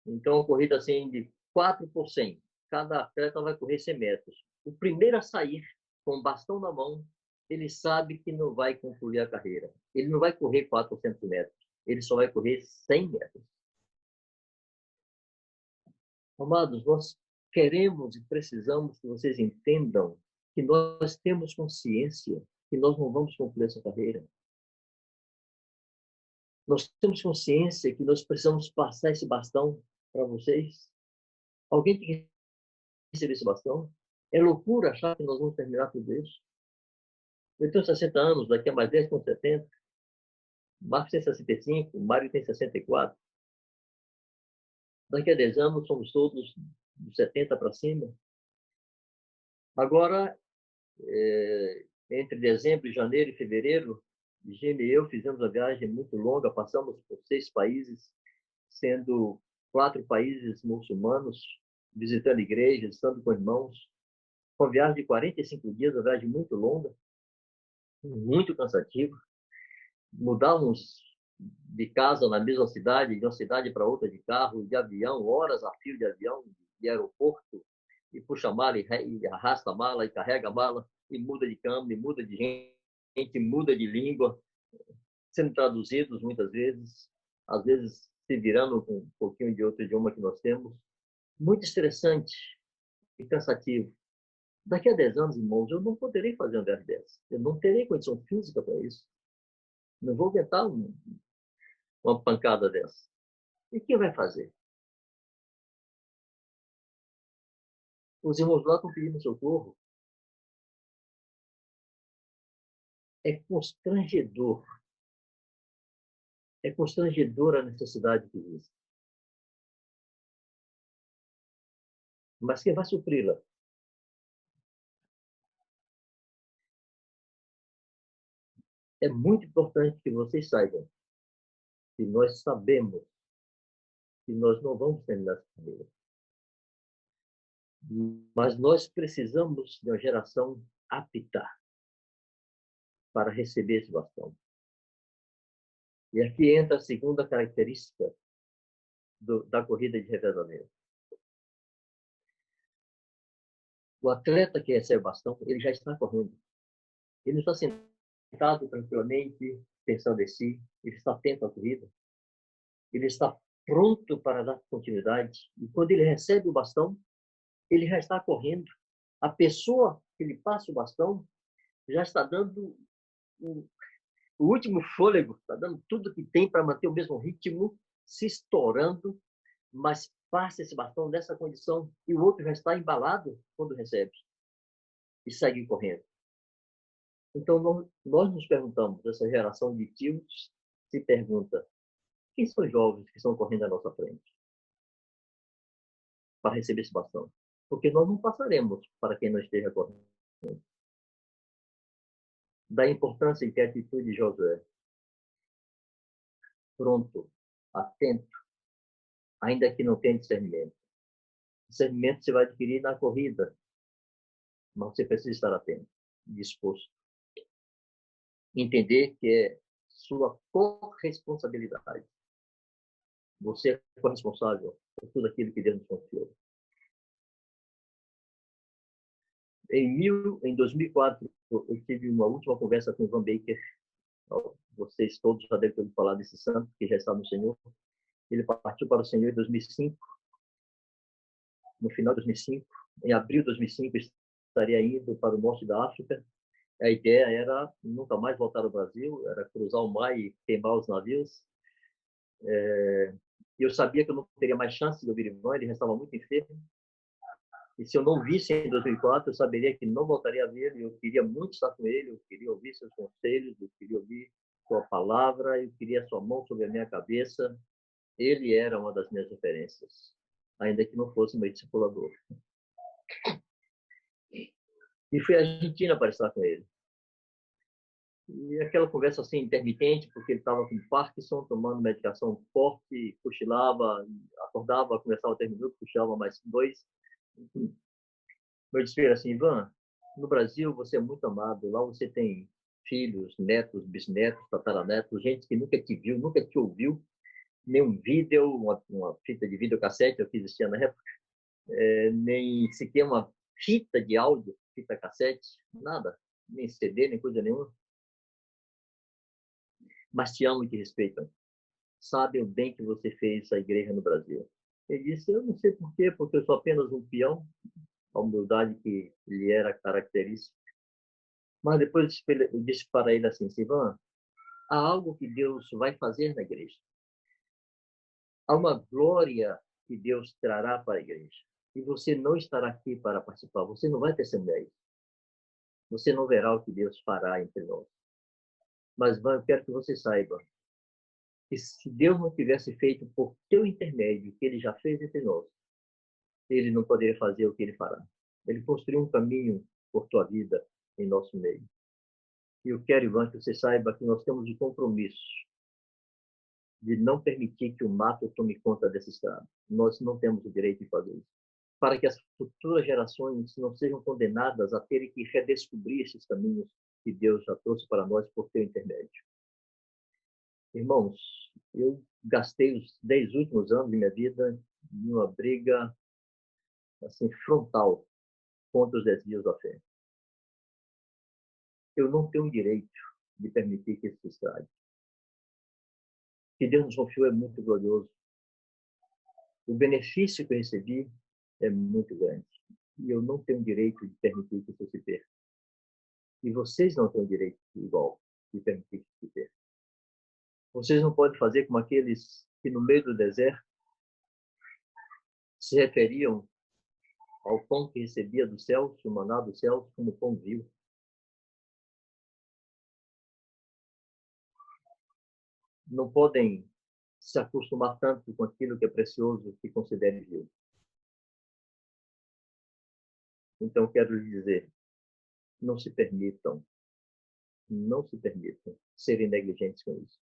Então, a corrida assim de 4 por 100. cada atleta vai correr 100 metros. O primeiro a sair com o bastão na mão, ele sabe que não vai concluir a carreira. Ele não vai correr 400 metros. Ele só vai correr 100 metros. Amados, nós queremos e precisamos que vocês entendam que nós temos consciência que nós não vamos concluir essa carreira. Nós temos consciência que nós precisamos passar esse bastão para vocês. Alguém tem que receber esse bastão. É loucura achar que nós vamos terminar tudo isso. Eu tenho 60 anos, daqui a mais 10 com 70. Marcos tem 65, Mário tem 64. Daqui a 10 anos somos todos de 70 para cima. Agora, entre dezembro, janeiro e fevereiro, Gêmeo e eu fizemos uma viagem muito longa, passamos por 6 países, sendo 4 países muçulmanos, visitando igrejas, estando com irmãos. Foi uma viagem de 45 dias, uma viagem muito longa, muito cansativa. Mudávamos de casa na mesma cidade, de uma cidade para outra de carro, de avião, horas a fio de avião, de aeroporto, e puxa a mala, e arrasta a mala, e carrega a mala, e muda de câmbio, e muda de gente, muda de língua, sendo traduzidos muitas vezes, às vezes se virando com um pouquinho de outro idioma que nós temos. Muito estressante e cansativo. Daqui a 10 anos, irmãos, eu não poderei fazer uma viagem dessa. Eu não terei condição física para isso. Não vou aguentar uma pancada dessa. E quem vai fazer? Os irmãos lá estão pedindo socorro. É constrangedor. É constrangedora a necessidade que existe. Mas quem vai supri-la? É muito importante que vocês saibam que nós sabemos que nós não vamos terminar essa carreira. Mas nós precisamos de uma geração apta para receber esse bastão. E aqui entra a segunda característica da corrida de revezamento. O atleta que recebe o bastão, ele já está correndo. Ele não está sentado tranquilamente, pensando em si, ele está atento à corrida. Ele está pronto para dar continuidade. E quando ele recebe o bastão, ele já está correndo. A pessoa que lhe passa o bastão já está dando o último fôlego, está dando tudo que tem para manter o mesmo ritmo, se estourando, mas passa esse bastão nessa condição e o outro já está embalado quando recebe e segue correndo. Então, nós nos perguntamos, essa geração de tios se pergunta, quem são os jovens que estão correndo à nossa frente para receber esse bastão? Porque nós não passaremos para quem não esteja correndo. Da importância em que a atitude de Josué, pronto, atento, ainda que não tenha discernimento. Discernimento você vai adquirir na corrida, mas você precisa estar atento, disposto. Entender que é sua corresponsabilidade. Você é corresponsável por tudo aquilo que Deus nos confiou. Em 2004, eu tive uma última conversa com o Van Baker. Vocês todos já devem ter ouvido falar desse santo, que já está no Senhor. Ele partiu para o Senhor em 2005. No final de 2005, em abril de 2005, estaria indo para o norte da África. A ideia era nunca mais voltar ao Brasil, era cruzar o mar e queimar os navios. Eu sabia que eu não teria mais chance de ouvir Ivan, ele já estava muito enfermo. E se eu não visse em 2004, eu saberia que não voltaria a ver. Eu queria muito estar com ele, eu queria ouvir seus conselhos, eu queria ouvir sua palavra, eu queria sua mão sobre a minha cabeça. Ele era uma das minhas referências, ainda que não fosse meu discipulador. E fui à Argentina para estar com ele. E aquela conversa assim intermitente, porque ele estava com Parkinson, tomando medicação forte, cochilava, acordava, começava a ter minutos, cochilava mais 2. Eu disse assim, Ivan, no Brasil você é muito amado, lá você tem filhos, netos, bisnetos, tataranetos, gente que nunca te viu, nunca te ouviu, nem um vídeo, uma fita de videocassete, eu fiz esse ano na época, nem sequer uma fita de áudio, fita cassete, nada, nem CD, nem coisa nenhuma. Mas te amam e te respeitam. Sabem o bem que você fez à igreja no Brasil. Ele disse, eu não sei por quê, porque eu sou apenas um peão, a humildade que lhe era característica. Mas depois eu disse para ele assim, Sivan, há algo que Deus vai fazer na igreja. Há uma glória que Deus trará para a igreja. E você não estará aqui para participar. Você não vai testemunhar isso. Você não verá o que Deus fará entre nós. Mas eu quero que você saiba que se Deus não tivesse feito por teu intermédio o que Ele já fez entre nós, Ele não poderia fazer o que Ele fará. Ele construiu um caminho por tua vida em nosso meio. E eu quero, Ivan, que você saiba que nós temos o compromisso de não permitir que o mato tome conta dessa estrada. Nós não temos o direito de fazer isso. Para que as futuras gerações não sejam condenadas a terem que redescobrir esses caminhos que Deus já trouxe para nós por teu intermédio. Irmãos, eu gastei os 10 últimos anos de minha vida em uma briga assim, frontal contra os desvios da fé. Eu não tenho o direito de permitir que isso se estrague. O que Deus nos confiou é muito glorioso. O benefício que eu recebi é muito grande. E eu não tenho o direito de permitir que isso se perca. E vocês não têm o direito igual de permitir que isso se perca. Vocês não podem fazer como aqueles que no meio do deserto se referiam ao pão que recebia do céu, o maná do céu, como pão vivo. Não podem se acostumar tanto com aquilo que é precioso que considerem vivo. Então, quero lhes dizer, não se permitam serem negligentes com isso.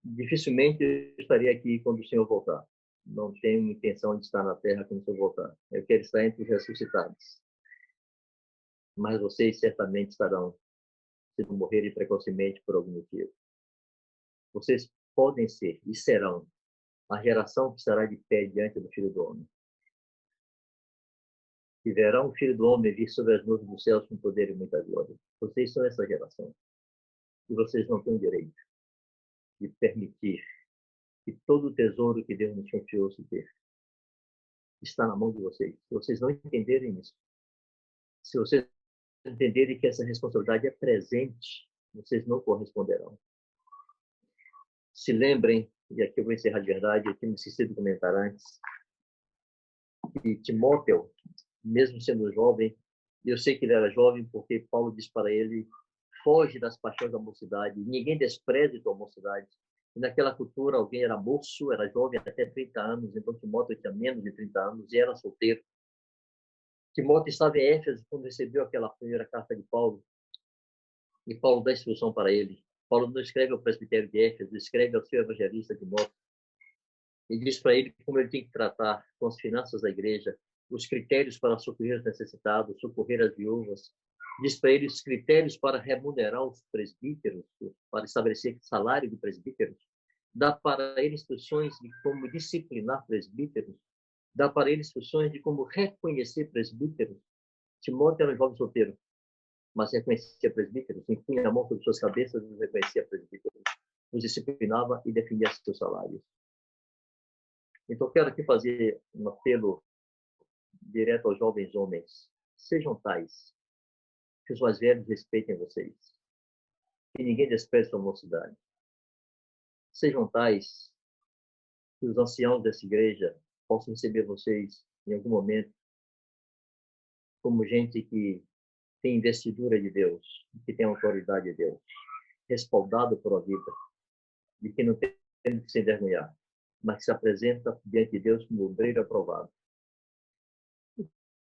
Dificilmente eu estarei aqui quando o Senhor voltar. Não tenho intenção de estar na terra quando o Senhor voltar. Eu quero estar entre os ressuscitados. Mas vocês certamente estarão, se não morrerem precocemente por algum motivo. Vocês podem ser e serão a geração que estará de pé diante do Filho do Homem. E verão o Filho do Homem vir sobre as nuvens dos céus com poder e muita glória. Vocês são essa geração. E vocês não têm o direito de permitir que todo o tesouro que Deus nos confiou se perca. Está na mão de vocês. Se vocês não entenderem isso, se vocês entenderem que essa responsabilidade é presente, vocês não corresponderão. Se lembrem, e aqui eu vou encerrar de verdade, eu tinha me esquecido de comentar antes, que Timóteo, mesmo sendo jovem, eu sei que ele era jovem porque Paulo diz para ele, foge das paixões da mocidade, ninguém despreze tua mocidade. E naquela cultura, alguém era moço, era jovem até 30 anos, então Timóteo tinha menos de 30 anos e era solteiro. Timóteo estava em Éfeso quando recebeu aquela primeira carta de Paulo, e Paulo dá instrução para ele. Paulo não escreve ao presbitério de Éfeso, escreve ao seu evangelista Timóteo. E diz para ele como ele tem que tratar com as finanças da igreja, os critérios para socorrer os necessitados, socorrer as viúvas. Diz para ele os critérios para remunerar os presbíteros, para estabelecer salário de presbíteros. Dá para ele instruções de como disciplinar presbíteros. Dá para ele instruções de como reconhecer presbíteros. Timóteo era um jovem solteiro, mas reconhecia presbíteros, impunha a mão sobre suas cabeças e reconhecia presbíteros. Os disciplinava e definia seus salários. Então, quero aqui fazer um apelo direto aos jovens homens. Sejam tais, que os mais velhos respeitem vocês, que ninguém despreze sua mocidade. Sejam tais, que os anciãos dessa igreja possam receber vocês em algum momento como gente que tem investidura de Deus, que tem autoridade de Deus, respaldado por a vida, e que não tem que se envergonhar, mas que se apresenta diante de Deus como obreiro aprovado.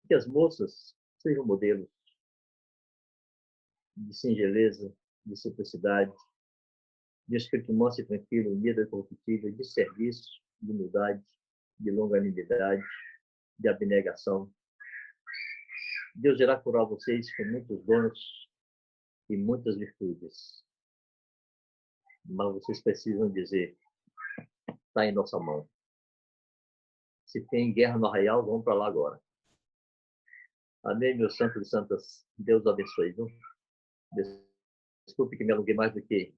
Que as moças sejam modelos de singeleza, de simplicidade, de espírito manso e tranquilo, unido e corruptível, de serviço, de humildade, de longanimidade, de abnegação. Deus irá curar vocês com muitos dons e muitas virtudes. Mas vocês precisam dizer, está em nossa mão. Se tem guerra no Arraial, vamos para lá agora. Amém, meus santos e santas. Deus abençoe. Viu? Desculpe que me alonguei mais do que